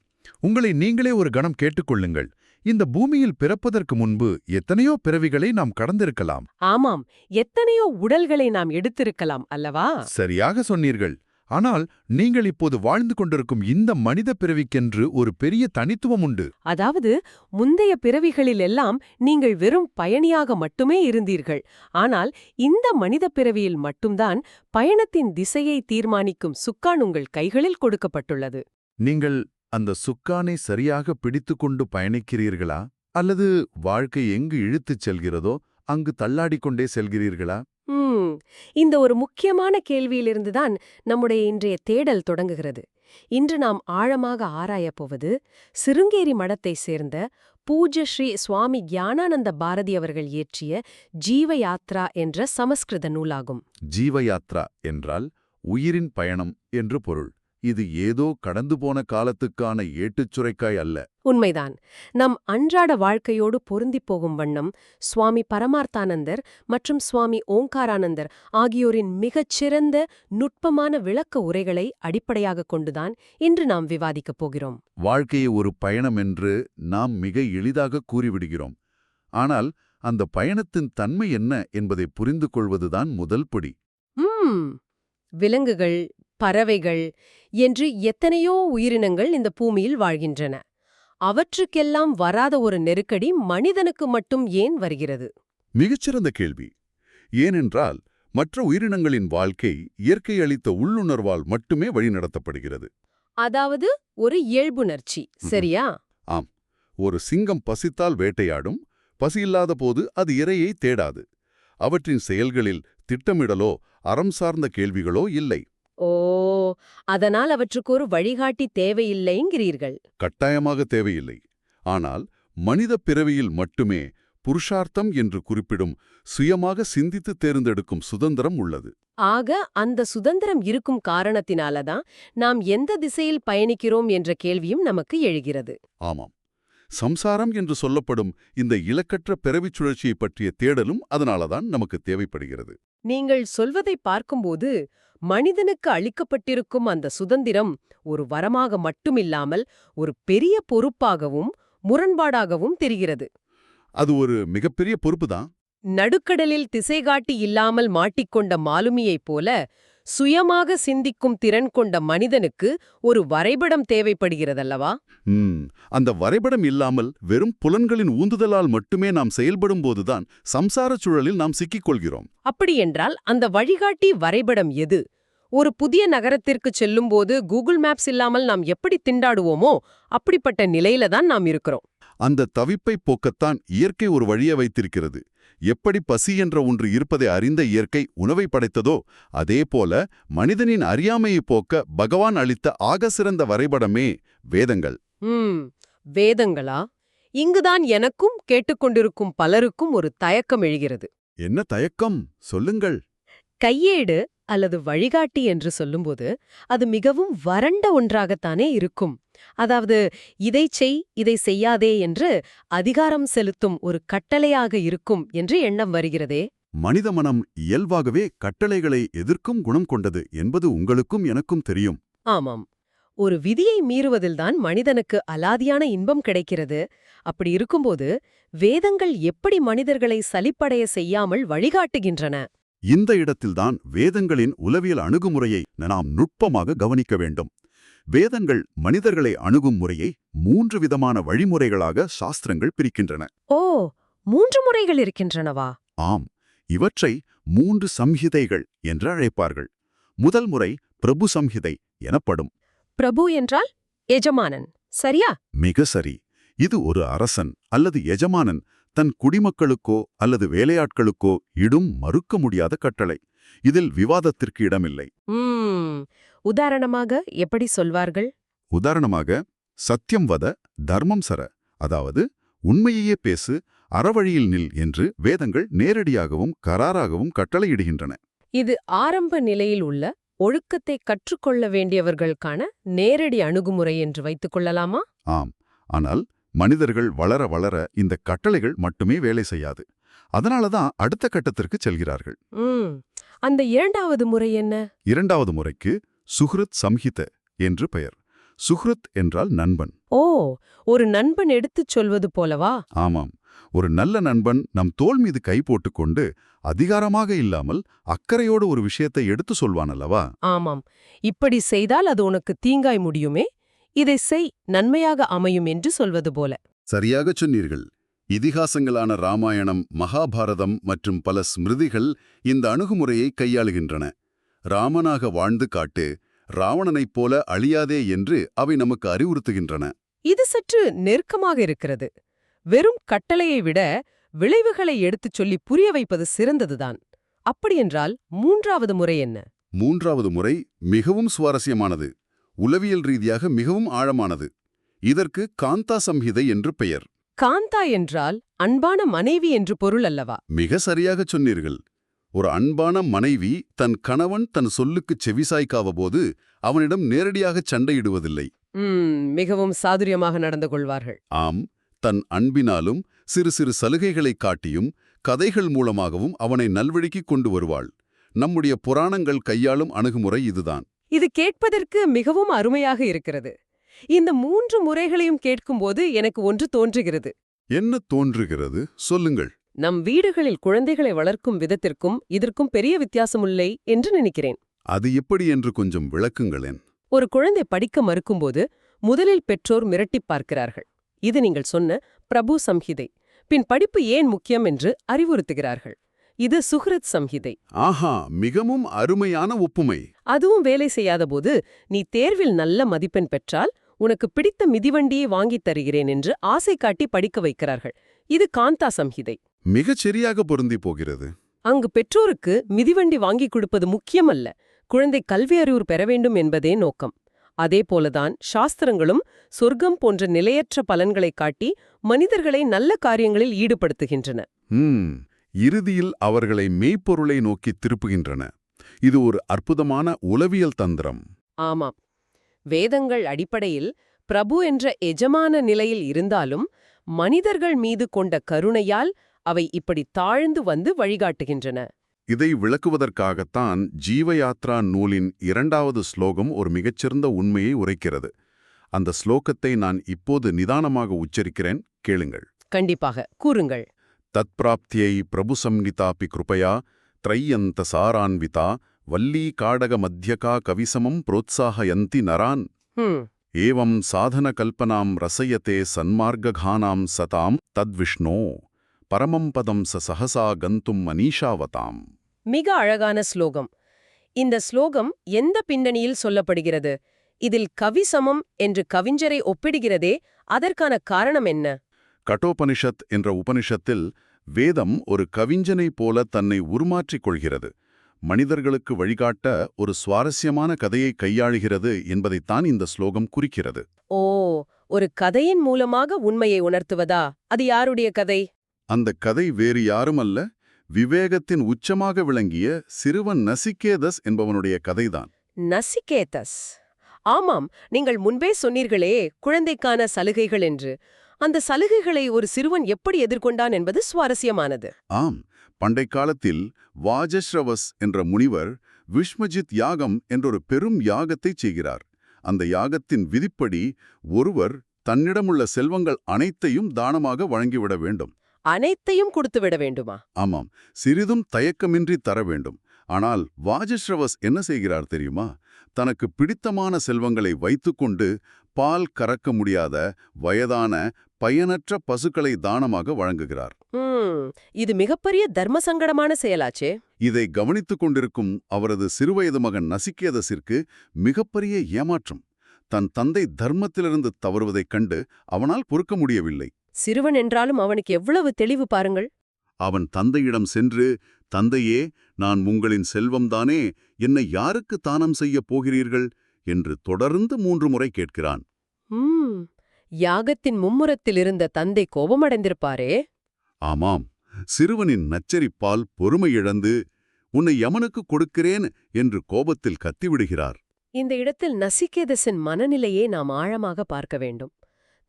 உங்களை நீங்களே ஒரு கணம் கேட்டுக்கொள்ளுங்கள். இந்த பூமியில் பிறப்பதற்கு முன்பு எத்தனையோ பிறவிகளை நாம் கடந்திருக்கலாம். ஆமாம், எத்தனையோ உடல்களை நாம் எடுத்திருக்கலாம் அல்லவா? சரியாக சொன்னீர்கள். ஆனால் நீங்கள் இப்போது வாழ்ந்து கொண்டிருக்கும் இந்த மனித பிறவிக்கென்று ஒரு பெரிய தனித்துவம் உண்டு. அதாவது, முந்தைய பிறவிகளிலெல்லாம் நீங்கள் வெறும் பயணியாக மட்டுமே இருந்தீர்கள். ஆனால் இந்த மனித பிறவியில் மட்டும்தான் பயணத்தின் திசையை தீர்மானிக்கும் சுக்கான் உங்கள் கைகளில் கொடுக்கப்பட்டுள்ளது. நீங்கள் அந்த சுக்கானை சரியாக பிடித்துக்கொண்டு பயணிக்கிறீர்களா? அல்லது வாழ்க்கை எங்கு இழுத்துச் செல்கிறதோ அங்கு தள்ளாடிக்கொண்டே செல்கிறீர்களா? இந்த ஒரு முக்கியமான கேள்வியிலிருந்துதான் நம்முடைய இன்றைய தேடல் தொடங்குகிறது. இன்று நாம் ஆழமாக ஆராயப் போவது சிருங்கேரி மடத்தைச் சேர்ந்த பூஜ்ய ஸ்ரீ சுவாமி ஞானானந்த பாரதி அவர்கள் இயற்றிய ஜீவ யாத்ரா என்ற சமஸ்கிருத நூலாகும். ஜீவ யாத்ரா என்றால் உயிரின் பயணம் என்று பொருள். இது ஏதோ கடந்து போன காலத்துக்கான ஏட்டுச்சுரைக்காய் அல்ல. உண்மைதான். நம் அன்றாட வாழ்க்கையோடு பொருந்திப் போகும் வண்ணம் சுவாமி பரமார்த்தானந்தர் மற்றும் சுவாமி ஓங்காரானந்தர் ஆகியோரின் மிகச்சிறந்த நுட்பமான விளக்க உரைகளை அடிப்படையாகக் கொண்டுதான் இன்று நாம் விவாதிக்கப் போகிறோம். வாழ்க்கையை ஒரு பயணம் என்று நாம் மிக எளிதாக கூறிவிடுகிறோம். ஆனால் அந்த பயணத்தின் தன்மை என்ன என்பதை புரிந்து கொள்வதுதான் முதல் படி. விலங்குகள், பறவைகள் என்று எத்தனையோ உயிரினங்கள் இந்த பூமியில் வாழ்கின்றன. அவற்றுக்கெல்லாம் வராத ஒரு நெருக்கடி மனிதனுக்கு மட்டும் ஏன் வருகிறது? மிகச்சிறந்த கேள்வி. ஏனென்றால் மற்ற உயிரினங்களின் வாழ்க்கை இயற்கை அளித்த உள்ளுணர்வால் மட்டுமே வழிநடத்தப்படுகிறது. அதாவது ஒரு இயல்புணர்ச்சி, சரியா? ஆம். ஒரு சிங்கம் பசித்தால் வேட்டையாடும், பசியில்லாத போது அது இரையை தேடாது. அவற்றின் செயல்களில் திட்டமிடலோ அறம் சார்ந்த கேள்விகளோ இல்லை. ஓ, அதனால் அவற்றுக்கு ஒரு வழிகாட்டி தேவையில்லைங்கிறீர்கள்? கட்டாயமாக தேவையில்லை. ஆனால் மனித பிறவியில் மட்டுமே புருஷார்த்தம் என்று குறிப்பிடும் சுயமாக சிந்தித்து தேர்ந்தெடுக்கும் சுதந்திரம் உள்ளது. ஆக அந்த சுதந்திரம் இருக்கும் காரணத்தினாலதான் நாம் எந்த திசையில் பயணிக்கிறோம் என்ற கேள்வியும் நமக்கு எழுகிறது. ஆமாம். சம்சாரம் என்று சொல்லப்படும் இந்த இலக்கற்ற பிறவிச் சுழற்சியை பற்றிய தேடலும் அதனாலதான் நமக்கு தேவைப்படுகிறது. நீங்கள் சொல்வதை பார்க்கும்போது மனிதனுக்கு அளிக்கப்பட்டிருக்கும் அந்த சுதந்திரம் ஒரு வரமாக மட்டுமில்லாமல் ஒரு பெரிய பொறுப்பாகவும் முரண்பாடாகவும் தெரிகிறது. அது ஒரு மிகப்பெரிய பொறுப்புதான். நடுக்கடலில் திசைகாட்டி இல்லாமல் மாட்டிக்கொண்ட மாலுமியைப் போல சுயமாக சிந்திக்கும் திறன் கொண்ட மனிதனுக்கு ஒரு வரைபடம் தேவைப்படுகிறதல்லவா? அந்த வரைபடம் இல்லாமல் வெறும் புலன்களின் ஊந்துதலால் மட்டுமே நாம் செயல்படும் போதுதான் சம்சாரச் சூழலில் நாம் சிக்கிக் கொள்கிறோம். அப்படியென்றால் அந்த வழிகாட்டி வரைபடம் எது? ஒரு புதிய நகரத்திற்கு செல்லும்போது கூகுள் மேப்ஸ் இல்லாமல் நாம் எப்படி திண்டாடுவோமோ அப்படிப்பட்ட நிலையில தான் நாம் இருக்கிறோம். அந்த தவிப்பை போக்கத்தான் இயற்கை ஒரு வழியை வைத்திருக்கிறது. எப்படி பசி என்ற ஒன்று இருப்பதை அறிந்த இயற்கை உணவை படைத்ததோ அதேபோல மனிதனின் அறியாமையை போக்க பகவான் அளித்த ஆகசிறந்த வரைபடமே வேதங்கள். வேதங்களா? இங்குதான் எனக்கும் கேட்டுக்கொண்டிருக்கும் பலருக்கும் ஒரு தயக்கம் எழுகிறது. என்ன தயக்கம்? சொல்லுங்கள். கையேடு அல்லது வழிகாட்டி என்று சொல்லும்போது அது மிகவும் வறண்ட ஒன்றாகத்தானே இருக்கும். அதாவது இதை செய், இதை செய்யாதே என்று அதிகாரம் செலுத்தும் ஒரு கட்டளையாக இருக்கும் என்று எண்ணம் வருகிறதே. மனித மனம் இயல்பாகவே கட்டளைகளை எதிர்க்கும் குணம் கொண்டது என்பது உங்களுக்கும் எனக்கும் தெரியும். ஆமாம். ஒரு விதியை மீறுவதில்தான் மனிதனுக்கு அலாதியான இன்பம் கிடைக்கிறது. அப்படி இருக்கும்போது வேதங்கள் எப்படி மனிதர்களை சலிப்படைய செய்யாமல் வழிகாட்டுகின்றன? இந்த இடத்தில்தான் வேதங்களின் உளவியல் அணுகுமுறையை நாம் நுட்பமாக கவனிக்க வேண்டும். வேதங்கள் மனிதர்களை அணுகும் முறையை 3 விதமான வழிமுறைகளாக சாஸ்திரங்கள் பிரிக்கின்றன. ஓ, 3 முறைகள் இருக்கின்றனவா? ஆம். இவற்றை 3 சம்ஹிதைகள் என்று அழைப்பார்கள். முதல் முறை பிரபு சம்ஹிதை எனப்படும். பிரபு என்றால் எஜமானன், சரியா? மிக சரி. இது ஒரு அரசன் அல்லது எஜமானன் தன் குடிமக்களுக்கோ அல்லது வேலையாட்களுக்கோ இடும் மறுக்க முடியாத கட்டளை. இதில் விவாதத்திற்கு இடமில்லை. உதாரணமாக எப்படி சொல்வார்கள்? உதாரணமாக, சத்தியம் வத தர்மம் சர, அதாவது உண்மையையே பேசு, அறவழியில் நில் என்று வேதங்கள் நேரடியாகவும் கராராகவும் கட்டளையிடுகின்றன. இது ஆரம்ப நிலையில் உள்ள ஒழுக்கத்தை கற்றுக்கொள்ள வேண்டியவர்களுக்கான நேரடி அணுகுமுறை என்று வைத்துக் கொள்ளலாமா? ஆம். ஆனால் மனிதர்கள் வளர வளர இந்த கட்டளைகள் மட்டுமே வேலை செய்யாது. அதனாலதான் அடுத்த கட்டத்திற்கு செல்கிறார்கள். அந்த இரண்டாவது முறை என்ன? இரண்டாவது முறைக்கு சுஹ்ருத் சம்ஹித என்று பெயர். சுஹ்ருத் என்றால் நண்பன். ஓ, ஒரு நண்பன் எடுத்துச் சொல்வது போலவா? ஆமாம். ஒரு நல்ல நண்பன் நம் தோள் மீது கை போட்டுக்கொண்டு அதிகாரமாக இல்லாமல் அக்கறையோடு ஒரு விஷயத்தை எடுத்து சொல்வான் அல்லவா? ஆமாம். இப்படி செய்தால் அது உனக்கு தீங்காய் முடியுமே, இதை செய், நன்மையாக அமையும் என்று சொல்வது போல. சரியாகச் சொன்னீர்கள். இதிகாசங்களான ராமாயணம், மகாபாரதம் மற்றும் பல ஸ்மிருதிகள் இந்த அணுகுமுறையை கையாளுகின்றன. ராமனாக வாழ்ந்து காட்டு, ராவணனைப் போல அழியாதே என்று அவை நமக்கு அறிவுறுத்துகின்றன. இது சற்று நெருக்கமாக இருக்கிறது. வெறும் கட்டளையை விட விளைவுகளை எடுத்துச் சொல்லி புரிய வைப்பது சிறந்ததுதான். அப்படியென்றால் மூன்றாவது முறை என்ன? மூன்றாவது முறை மிகவும் சுவாரஸ்யமானது, உளவியல் ரீதியாக மிகவும் ஆழமானது. இதற்கு காந்தா சம்ஹிதை என்று பெயர். காந்தா என்றால் அன்பான மனைவி என்று பொருள் அல்லவா? மிக சரியாகச் சொன்னீர்கள். ஒரு அன்பான மனைவி தன் கணவன் தன் சொல்லுக்குச் செவிசாய்க்காவபோது அவனிடம் நேரடியாகச் சண்டையிடுவதில்லை. மிகவும் சாதுரியமாக நடந்து கொள்வார்கள். ஆம், தன் அன்பினாலும் சிறு சிறு சலுகைகளைக் காட்டியும் கதைகள் மூலமாகவும் அவனை நல்வழிக்குக் கொண்டு வருவாள். நம்முடைய புராணங்கள் கையாளும் அணுகுமுறை இதுதான். இது கேட்பதற்கு மிகவும் அருமையாக இருக்கிறது. இந்த 3 முறைகளையும் கேட்கும்போது எனக்கு ஒன்று தோன்றுகிறது. என்ன தோன்றுகிறது? சொல்லுங்கள். நம் வீடுகளில் குழந்தைகளை வளர்க்கும் விதத்திற்கும் இதற்கும் பெரிய வித்தியாசமில்லை என்று நினைக்கிறேன். அது எப்படி என்று கொஞ்சம் விளக்குங்களேன். ஒரு குழந்தை படிக்க மறுக்கும்போது முதலில் பெற்றோர் மிரட்டிப் பார்க்கிறார்கள். இது நீங்கள் சொன்ன பிரபு சம்ஹிதை. பின் படிப்பு ஏன் முக்கியம் என்று அறிவுறுத்துகிறார்கள். இது சுஹ்ருத் சம்ஹிதை. ஆஹா, மிகவும் அருமையான ஒப்புமை. அதுவும் வேலை செய்யாதபோது நீ தேர்வில் நல்ல மதிப்பெண் பெற்றால் உனக்கு பிடித்த மிதிவண்டியை வாங்கித் தருகிறேன் என்று ஆசை காட்டி படிக்க வைக்கிறார்கள். இது காந்தா சம்ஹிதை. மிகச் சரியாக பொருந்தி போகிறது. அங்கு பெற்றோருக்கு மிதிவண்டி வாங்கிக் கொடுப்பது முக்கியமல்ல, குழந்தை கல்வி அறிவு பெற வேண்டும் என்பதே நோக்கம். அதேபோலதான் சாஸ்திரங்களும் சொர்க்கம் போன்ற நிலையற்ற பலன்களைக் காட்டி மனிதர்களை நல்ல காரியங்களில் ஈடுபடுத்துகின்றன. இறுதியில் அவர்களை மெய்ப்பொருளை நோக்கி திருப்புகின்றன. இது ஒரு அற்புதமான உளவியல் தந்திரம். ஆமாம். வேதங்கள் அடிப்படையில் பிரபு என்ற எஜமான நிலையில் இருந்தாலும் மனிதர்கள் மீது கொண்ட கருணையால் அவை இப்படி தாழ்ந்து வந்து வழிகாட்டுகின்றன. இதை விளக்குவதற்காகத்தான் ஜீவயாத்ரா நூலின் 2வது ஸ்லோகம் ஒரு மிகச்சிறந்த உண்மையை உரைக்கிறது. அந்த ஸ்லோகத்தை நான் இப்போது நிதானமாக உச்சரிக்கிறேன், கேளுங்கள். கண்டிப்பாக, கூறுங்கள். தத்பிராப்தியை பிரபுசம்னிதாபி கிருபயா த்ரையந்த சாரான்விதா வல்லீ காடக மத்தியகா கவிசமம் புரோத்சாஹயந்தி நரான். ஏவம் சாதன கல்பனாம் ரசயத்தே சன்மார்ககானாம் சதாம் தத்விஷ்ணோ பரமம் பதம் சஹசா கந்தும் மனீஷாவதாம். மிக அழகான ஸ்லோகம். இந்த ஸ்லோகம் எந்த பின்னணியில் சொல்லப்படுகிறது? இதில் கவிசமம் என்று கவிஞரை ஒப்பிடுகிறதே, அதற்கான காரணம் என்ன? கட்டோபனிஷத் என்ற உபனிஷத்தில் வேதம் ஒரு கவிஞனைப் போல தன்னை உருமாற்றிக் கொள்கிறது. மனிதர்களுக்கு வழிகாட்ட ஒரு சுவாரஸ்யமான கதையை கையாளுகிறது என்பதைத்தான் இந்த ஸ்லோகம் குறிக்கிறது. ஓ, ஒரு கதையின் மூலமாக உண்மையை உணர்த்துவதா? அது யாருடைய கதை? அந்த கதை வேறு யாருமல்ல, விவேகத்தின் உச்சமாக விளங்கிய சிறுவன் நசிகேதஸ் என்பவனுடைய கதைதான். நசிகேதஸ். ஆமாம், நீங்கள் முன்பே சொன்னீர்களே குழந்தைக்கான சலுகைகள் என்று. அந்த சலுகைகளை ஒரு சிறுவன் எப்படி எதிர்கொண்டான் என்பது சுவாரஸ்யமானது. ஆம், பண்டைக் காலத்தில் வாஜஸ்ரவஸ் என்ற முனிவர் விஷ்மஜித் யாகம் என்றொரு பெரும் யாகத்தைச் செய்கிறார். அந்த யாகத்தின் விதிப்படி ஒருவர் தன்னிடமுள்ள செல்வங்கள் அனைத்தையும் தானமாக வழங்கிவிட வேண்டும். அனைத்தையும் கொடுத்துவிட வேண்டுமா? ஆமாம், சிறிதும் தயக்கமின்றி தர வேண்டும். ஆனால் வாஜஸ்ரவஸ் என்ன செய்கிறார் தெரியுமா? தனக்கு பிடித்தமான செல்வங்களை வைத்துக்கொண்டு பால் கறக்க முடியாத வயதான பயனற்ற பசுக்களை தானமாக வழங்குகிறார். இது மிகப்பெரிய தர்ம சங்கடமான செயலாச்சே. இதை கவனித்துக் கொண்டிருக்கும் அவரது சிறுவயது மகன் நசிகேதஸிற்கு மிகப்பெரிய ஏமாற்றம். தன் தந்தை தர்மத்திலிருந்து தவறுவதைக் கண்டு அவனால் பொறுக்க முடியவில்லை. சிறுவன் என்றாலும் அவனுக்கு எவ்வளவு தெளிவு பாருங்கள். அவன் தந்தையிடம் சென்று, தந்தையே, நான் உங்களின் செல்வம்தானே, என்னை யாருக்கு தானம் செய்யப் போகிறீர்கள் என்று தொடர்ந்து 3 முறை கேட்கிறான். யாகத்தின் மும்முரத்தில் இருந்த தந்தை கோபமடைந்திருப்பாரே. ஆமாம், சிறுவனின் நச்சரிப்பால் பொறுமை இழந்து, உன்னை யமனுக்கு கொடுக்கிறேன் என்று கோபத்தில் கத்திவிடுகிறார். இந்த இடத்தில் நசிகேதஸின் மனநிலையை நாம் ஆழமாக பார்க்க வேண்டும்.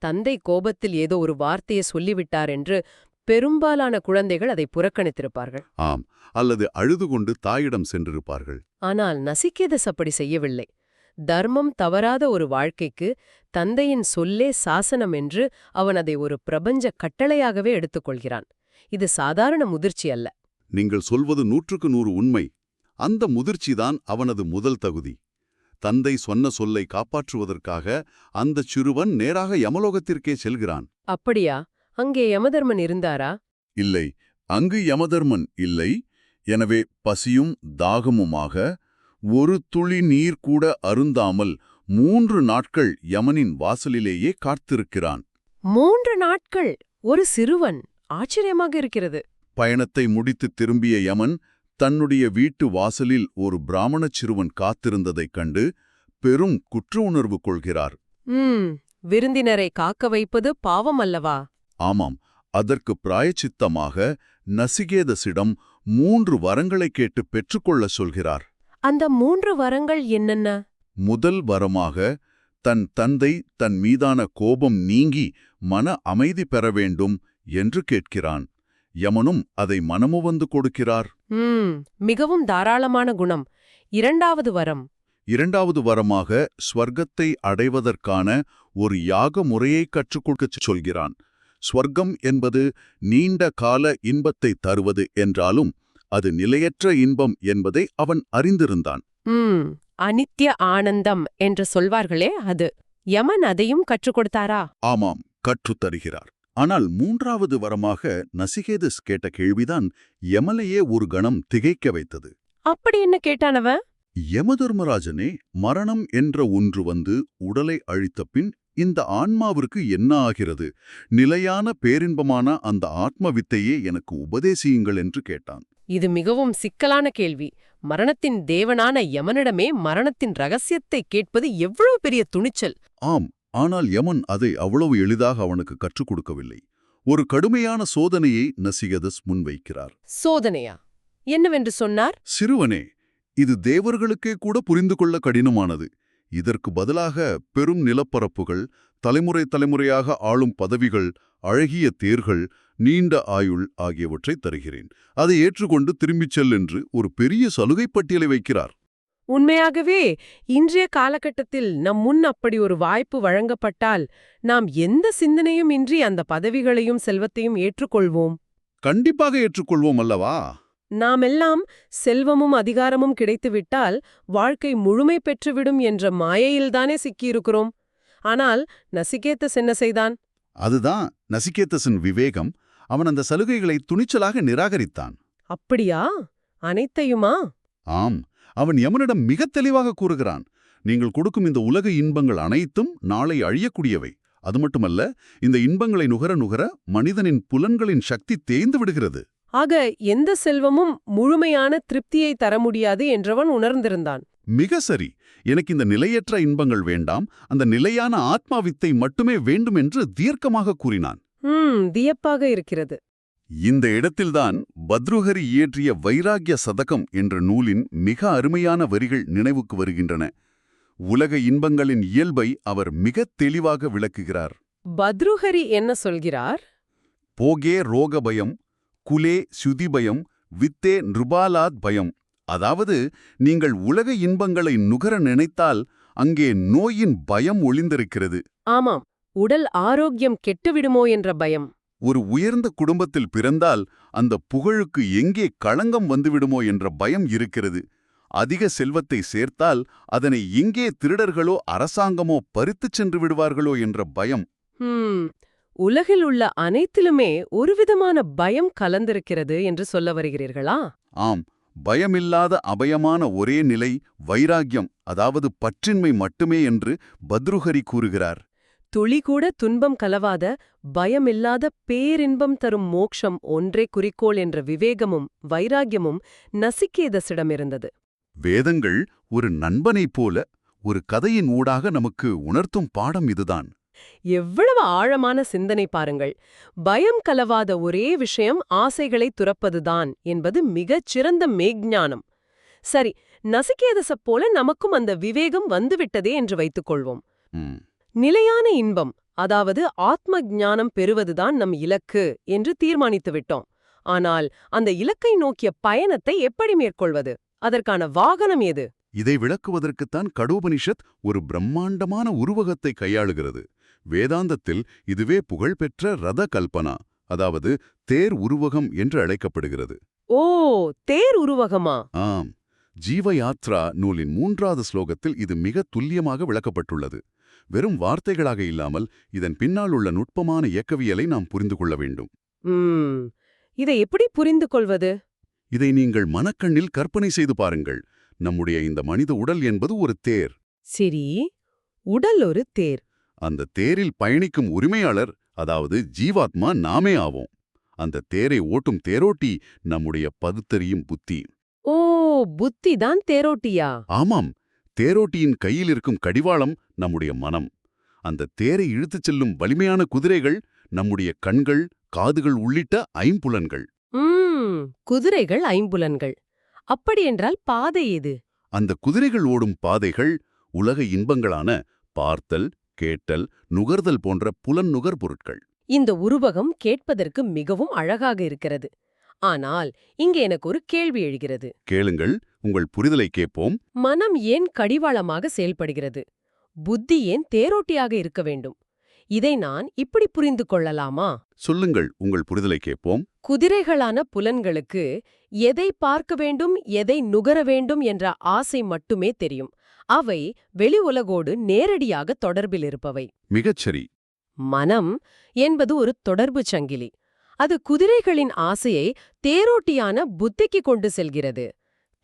தந்தை கோபத்தில் ஏதோ ஒரு வார்த்தையை சொல்லிவிட்டார் என்று பெரும்பாலான குழந்தைகள் அதை புறக்கணித்திருப்பார்கள். ஆம், அல்லது அழுது கொண்டு தாயிடம் சென்றிருப்பார்கள். ஆனால் நசிகேதஸ் அப்படி செய்யவில்லை. தர்மம் தவறாத ஒரு வாழ்க்கைக்கு தந்தையின் சொல்லே சாசனம் என்று அவன் அதை ஒரு பிரபஞ்ச கட்டளையாகவே எடுத்துக்கொள்கிறான். இது சாதாரண முதிர்ச்சி அல்ல. நீங்கள் சொல்வது 100க்கு 100 உண்மை. அந்த முதிர்ச்சிதான் அவனது முதல் தகுதி. தந்தை சொன்ன சொல்லை காப்பாற்றுவதற்காக அந்தச் சிறுவன் நேராக யமலோகத்திற்கே செல்கிறான். அப்படியா? அங்கே யமதர்மன் இருந்தாரா? இல்லை, அங்கு யமதர்மன் இல்லை. எனவே பசியும் தாகமுமாக ஒரு துளி நீர் கூட அருந்தாமல் 3 நாட்கள் யமனின் வாசலிலேயே காத்திருக்கிறான். 3 நாட்கள்? ஒரு சிறுவன்? ஆச்சரியமாக இருக்கிறது. பயணத்தை முடித்து திரும்பிய யமன் தன்னுடைய வீட்டு வாசலில் ஒரு பிராமணச் சிறுவன் காத்திருந்ததைக் கண்டு பெரும் குற்ற உணர்வு கொள்கிறார். விருந்தினரை காக்க வைப்பது பாவம் அல்லவா? ஆமாம், அதற்கு பிராயச்சித்தமாக நசிகேதஸிடம் 3 வரங்களை கேட்டு பெற்றுக்கொள்ள சொல்கிறார். அந்த 3 வரங்கள் என்னென்ன? முதல் வரமாக தன் தந்தை தன் மீதான கோபம் நீங்கி மன அமைதி பெற வேண்டும் என்று கேட்கிறான். யமனும் அதை மனமுவந்து கொடுக்கிறார். மிகவும் தாராளமான குணம். 2வது வரம். 2வது வரமாக ஸ்வர்க்கத்தை அடைவதற்கான ஒரு யாக முறையை கற்றுக் கொடுக்கச் சொல்கிறான். ஸ்வர்க்கம் என்பது நீண்ட கால இன்பத்தை தருவது என்றாலும் அது நிலையற்ற இன்பம் என்பதை அவன் அறிந்திருந்தான். அனித்ய ஆனந்தம் என்று சொல்வார்களே அது. யமன் அதையும் கற்றுக் கொடுத்தாரா? ஆமாம், கற்றுத்தருகிறார். ஆனால் 3வது வரமாக நசிகேதஸ் கேட்ட கேள்விதான் யமலையே ஒரு கணம் திகைக்க வைத்தது. அப்படி என்ன கேட்டானவன்? யமதர்மராஜனே, மரணம் என்ற ஒன்று வந்து உடலை அழித்த பின் இந்த ஆன்மாவிற்கு என்ன ஆகிறது? நிலையான பேரின்பமான அந்த ஆத்ம வித்தையே எனக்கு உபதேசியுங்கள் என்று கேட்டான். இது மிகவும் சிக்கலான கேள்வி. மரணத்தின் தேவனான யமனிடமே மரணத்தின் ரகசியத்தை கேட்பது எவ்வளவு பெரிய துணிச்சல்! ஆம், ஆனால் யமன் அதை அவ்வளவு எளிதாக அவனுக்கு கற்றுக் கொடுக்கவில்லை. ஒரு கடுமையான சோதனையை நசிகேதஸ் முன்வைக்கிறார். சோதனையா? என்னவென்று சொன்னார்? சிறுவனே, இது தேவர்களுக்கே கூட புரிந்து கொள்ள கடினமானது. இதற்கு பதிலாக பெரும் நிலப்பரப்புகள், தலைமுறை தலைமுறையாக ஆளும் பதவிகள், அழகிய தேர்கள், நீண்ட ஆயுள் ஆகியவற்றை தருகிறேன். அதை ஏற்றுக்கொண்டு திரும்பிச் செல் என்று ஒரு பெரிய சலுகை பட்டியலை வைக்கிறார். உண்மையாகவே இன்றைய காலகட்டத்தில் நம் முன் அப்படி ஒரு வாய்ப்பு வழங்கப்பட்டால் நாம் எந்த சிந்தனையும் இன்றி அந்த பதவிகளையும் செல்வத்தையும் ஏற்றுக்கொள்வோம். கண்டிப்பாக ஏற்றுக்கொள்வோம் அல்லவா? நாமெல்லாம் செல்வமும் அதிகாரமும் கிடைத்துவிட்டால் வாழ்க்கை முழுமை பெற்றுவிடும் என்ற மாயையில்தானே சிக்கியிருக்கிறோம். ஆனால் நசிகேதஸ் என்ன செய்தான்? அதுதான் நசிகேதஸின் விவேகம். அவன் அந்த சலுகைகளை துணிச்சலாக நிராகரித்தான். அப்படியா? அனைத்தையுமா? ஆம், அவன் யமனிடம் மிகத் தெளிவாக கூறுகிறான், நீங்கள் கொடுக்கும் இந்த உலக இன்பங்கள் அனைத்தும் நாளை அழியக்கூடியவை. அது மட்டுமல்ல, இந்த இன்பங்களை நுகர நுகர மனிதனின் புலன்களின் சக்தி தேய்ந்து விடுகிறது. ஆக எந்த செல்வமும் முழுமையான திருப்தியை தர முடியாது என்றவன் உணர்ந்திருந்தான். மிக சரி. எனக்கு இந்த நிலையற்ற இன்பங்கள் வேண்டாம், அந்த நிலையான ஆத்மாவித்தை மட்டுமே வேண்டும் என்று தீர்க்கமாக கூறினான். வியப்பாக இருக்கிறது. இந்த இடத்தில்தான் பத்ருஹரி இயற்றிய வைராக்ய சதகம் என்ற நூலின் மிக அருமையான வரிகள் நினைவுக்கு வருகின்றன. உலக இன்பங்களின் இயல்பை அவர் மிகத் தெளிவாக விளக்குகிறார். பத்ருஹரி என்ன சொல்கிறார்? போகே ரோக பயம், குலே சுதிபயம், வித்தே நிருபாலாத் பயம். அதாவது, நீங்கள் உலக இன்பங்களை நுகர நினைத்தால் அங்கே நோயின் பயம் ஒளிந்திருக்கிறது. ஆமாம், உடல் ஆரோக்கியம் கெட்டுவிடுமோ என்ற பயம். ஒரு உயர்ந்த குடும்பத்தில் பிறந்தால் அந்த புகழுக்கு எங்கே களங்கம் வந்துவிடுமோ என்ற பயம் இருக்கிறது. அதிக செல்வத்தை சேர்த்தால் அதனை எங்கே திருடர்களோ அரசாங்கமோ பறித்துச் சென்று விடுவார்களோ என்ற பயம். உலகில் உள்ள அனைத்திலுமே ஒருவிதமான பயம் கலந்திருக்கிறது என்று சொல்ல வருகிறீர்களா? ஆம், பயமில்லாத அபயமான ஒரே நிலை வைராக்கியம், அதாவது பற்றின்மை மட்டுமே என்று பத்ருஹரி கூறுகிறார். துளி கூட துன்பம் கலவாத பயமில்லாத பேரின்பம் தரும் மோக்ஷம் ஒன்றே குறிக்கோள் என்ற விவேகமும் வைராக்கியமும் நசிகேதஸிடமிருந்தது. வேதங்கள் ஒரு நண்பனைப் போல ஒரு கதையின் ஊடாக நமக்கு உணர்த்தும் பாடம் இதுதான். எவ்வளவு ஆழமான சிந்தனை பாருங்கள். பயம் கலவாத ஒரே விஷயம் ஆசைகளை துறப்பதுதான் என்பது மிகச் சிறந்த மெய்ஞானம். சரி, நசிகேதஸப் போல நமக்கும் அந்த விவேகம் வந்துவிட்டதே என்று வைத்துக்கொள்வோம். ம், நிலையான இன்பம், அதாவது ஆத்ம ஞானம் பெறுவதுதான் நம் இலக்கு என்று தீர்மானித்து விட்டோம். ஆனால் அந்த இலக்கை நோக்கிய பயணத்தை எப்படி மேற்கொள்வது? அதற்கான வாகனம் எது? இதை விளக்குவதற்குத்தான் கடோபனிஷத் ஒரு பிரம்மாண்டமான உருவகத்தை கையாளுகிறது. வேதாந்தத்தில் இதுவே புகழ்பெற்ற ரத கல்பனா, அதாவது தேர் உருவகம் என்று அழைக்கப்படுகிறது. ஓ, தேர் உருவகமா? ஆம், ஜீவயாத்ரா நூலின் 3வது ஸ்லோகத்தில் இது மிக துல்லியமாக விளக்கப்பட்டுள்ளது. வெறும் வார்த்தைகளாக இல்லாமல் இதன் பின்னால் உள்ள நுட்பமான இயக்கவியலை நாம் புரிந்து கொள்ள வேண்டும். இதை எப்படி புரிந்து கொள்வது? இதை நீங்கள் மனக்கண்ணில் கற்பனை செய்து பாருங்கள். நம்முடைய இந்த மனித உடல் என்பது ஒரு தேர். சரி, உடல் ஒரு தேர். அந்த தேரில் பயணிக்கும் உரிமையாளர், அதாவது ஜீவாத்மா நாமே ஆவோம். அந்த தேரை ஓட்டும் தேரோட்டி நம்முடைய பகுத்தறியும் புத்தி. ஓ, புத்தி தான் தேரோட்டியா? ஆமாம், தேரோட்டியின் கையில் இருக்கும் கடிவாளம் நம்முடைய மனம். அந்த தேரை இழுத்துச் செல்லும் வலிமையான குதிரைகள் நம்முடைய கண்கள், காதுகள் உள்ளிட்ட ஐம்புலன்கள். குதிரைகள் ஐம்புலன்கள். அப்படியென்றால் பாதை எது? அந்த குதிரைகள் ஓடும் பாதைகள் உலக இன்பங்களான பார்த்தல், கேட்டல், நுகர்தல் போன்ற புலன் பொருட்கள். இந்த உருவகம் கேட்பதற்கு மிகவும் அழகாக இருக்கிறது. ஆனால் இங்கே எனக்கு ஒரு கேள்வி எழுகிறது. கேளுங்கள், உங்கள் புரிதலை கேட்போம். மனம் ஏன் கடிவாளமாக செயல்படுகிறது? புத்தி ஏன் தேரோட்டியாக இருக்க வேண்டும்? இதை நான் இப்படி புரிந்து கொள்ளலாமா? சொல்லுங்கள், உங்கள் புரிதலை கேட்போம். குதிரைகளான புலன்களுக்கு எதை பார்க்க வேண்டும், எதை நுகர வேண்டும் என்ற ஆசை மட்டுமே தெரியும். அவை வெளி உலகோடு நேரடியாக தொடர்பில் இருப்பவை. மிகச்சரி. மனம் என்பது ஒரு தொடர்பு சங்கிலி. அது குதிரைகளின் ஆசையை தேரோட்டியான புத்திக்கு கொண்டு செல்கிறது.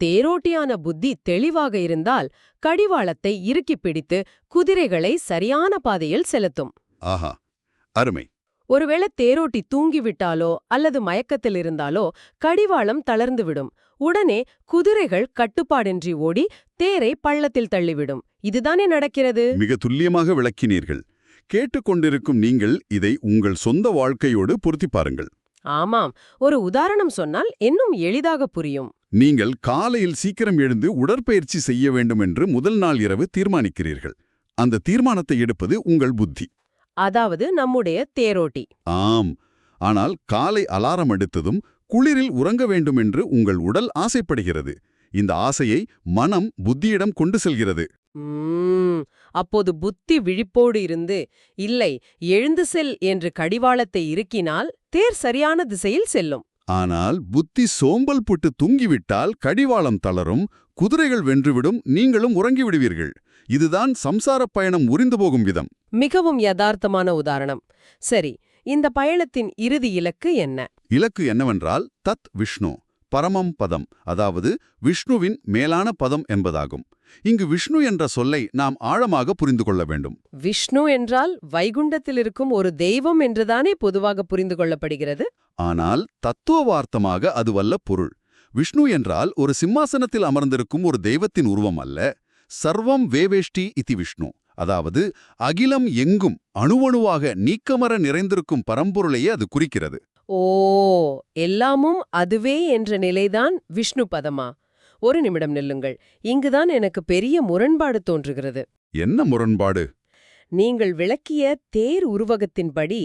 தேரோட்டியான புத்தி தெளிவாக இருந்தால் கடிவாளத்தை இறுக்கிப் பிடித்து குதிரைகளை சரியான பாதையில் செலுத்தும். ஆஹா, அருமை. ஒருவேளை தேரோட்டி தூங்கிவிட்டாலோ அல்லது மயக்கத்தில் இருந்தாலோ கடிவாளம் தளர்ந்துவிடும். உடனே குதிரைகள் கட்டுப்பாடின்றி ஓடி தேரை பள்ளத்தில் தள்ளிவிடும். இதுதானே நடக்கிறது. மிக துல்லியமாக விளக்கினீர்கள். கேட்டுக்கொண்டிருக்கும் நீங்கள் இதை உங்கள் சொந்த வாழ்க்கையோடு பொருத்தி பாருங்கள். ஆமாம், ஒரு உதாரணம் சொன்னால் இன்னும் எளிதாக புரியும். நீங்கள் காலையில் சீக்கிரம் எழுந்து உடற்பயிற்சி செய்ய வேண்டும் என்று முதல் நாள் இரவு தீர்மானிக்கிறீர்கள். அந்த தீர்மானத்தை எடுப்பது உங்கள் புத்தி, அதாவது நம்முடைய தேரோட்டி. ஆம். ஆனால் காலை அலாரம் எடுத்ததும் குளிரில் உறங்க வேண்டும் என்று உங்கள் உடல் ஆசைப்படுகிறது. இந்த ஆசையை மனம் புத்தியிடம் கொண்டு செல்கிறது. அப்போது புத்தி விழிப்போடு இருந்து இல்லை, எழுந்து செல் என்று கடிவாளத்தை இறுக்கினால் தேர் சரியான திசையில் செல்லும். ஆனால் புத்தி சோம்பல் புட்டு தூங்கிவிட்டால் கடிவாளம் தளரும், குதிரைகள் வென்றுவிடும், நீங்களும் உறங்கிவிடுவீர்கள். இதுதான் சம்சாரப் பயணம் உரிந்து போகும் விதம். மிகவும் யதார்த்தமான உதாரணம். சரி, இந்த பயணத்தின் இறுதி இலக்கு என்ன? இலக்கு என்னவென்றால் தத் விஷ்ணு, பரமம் பதம், அதாவது விஷ்ணுவின் மேலான பதம் என்பதாகும். இங்கு விஷ்ணு என்ற சொல்லை நாம் ஆழமாக புரிந்து கொள்ள வேண்டும். விஷ்ணு என்றால் வைகுண்டத்தில் இருக்கும் ஒரு தெய்வம் என்றுதானே பொதுவாக புரிந்து கொள்ளப்படுகிறது. ஆனால் தத்துவவார்த்தமாக அதுவல்ல பொருள். விஷ்ணு என்றால் ஒரு சிம்மாசனத்தில் அமர்ந்திருக்கும் ஒரு தெய்வத்தின் உருவம் அல்ல. சர்வம் வேவேஷ்டி இதி விஷ்ணு, அதாவது அகிலம் எங்கும் அணுவணுவாக நீக்கமர நிறைந்திருக்கும் பரம்பொருளையே அது குறிக்கிறது. ஓ, எல்லாமும் அதுவே என்ற நிலைதான் விஷ்ணு பதமா? ஒரு நிமிடம் நில்லுங்கள். இங்குதான் எனக்கு பெரிய முரண்பாடு தோன்றுகிறது. என்ன முரண்பாடு? நீங்கள் விளக்கிய தேர் உருவகத்தின்படி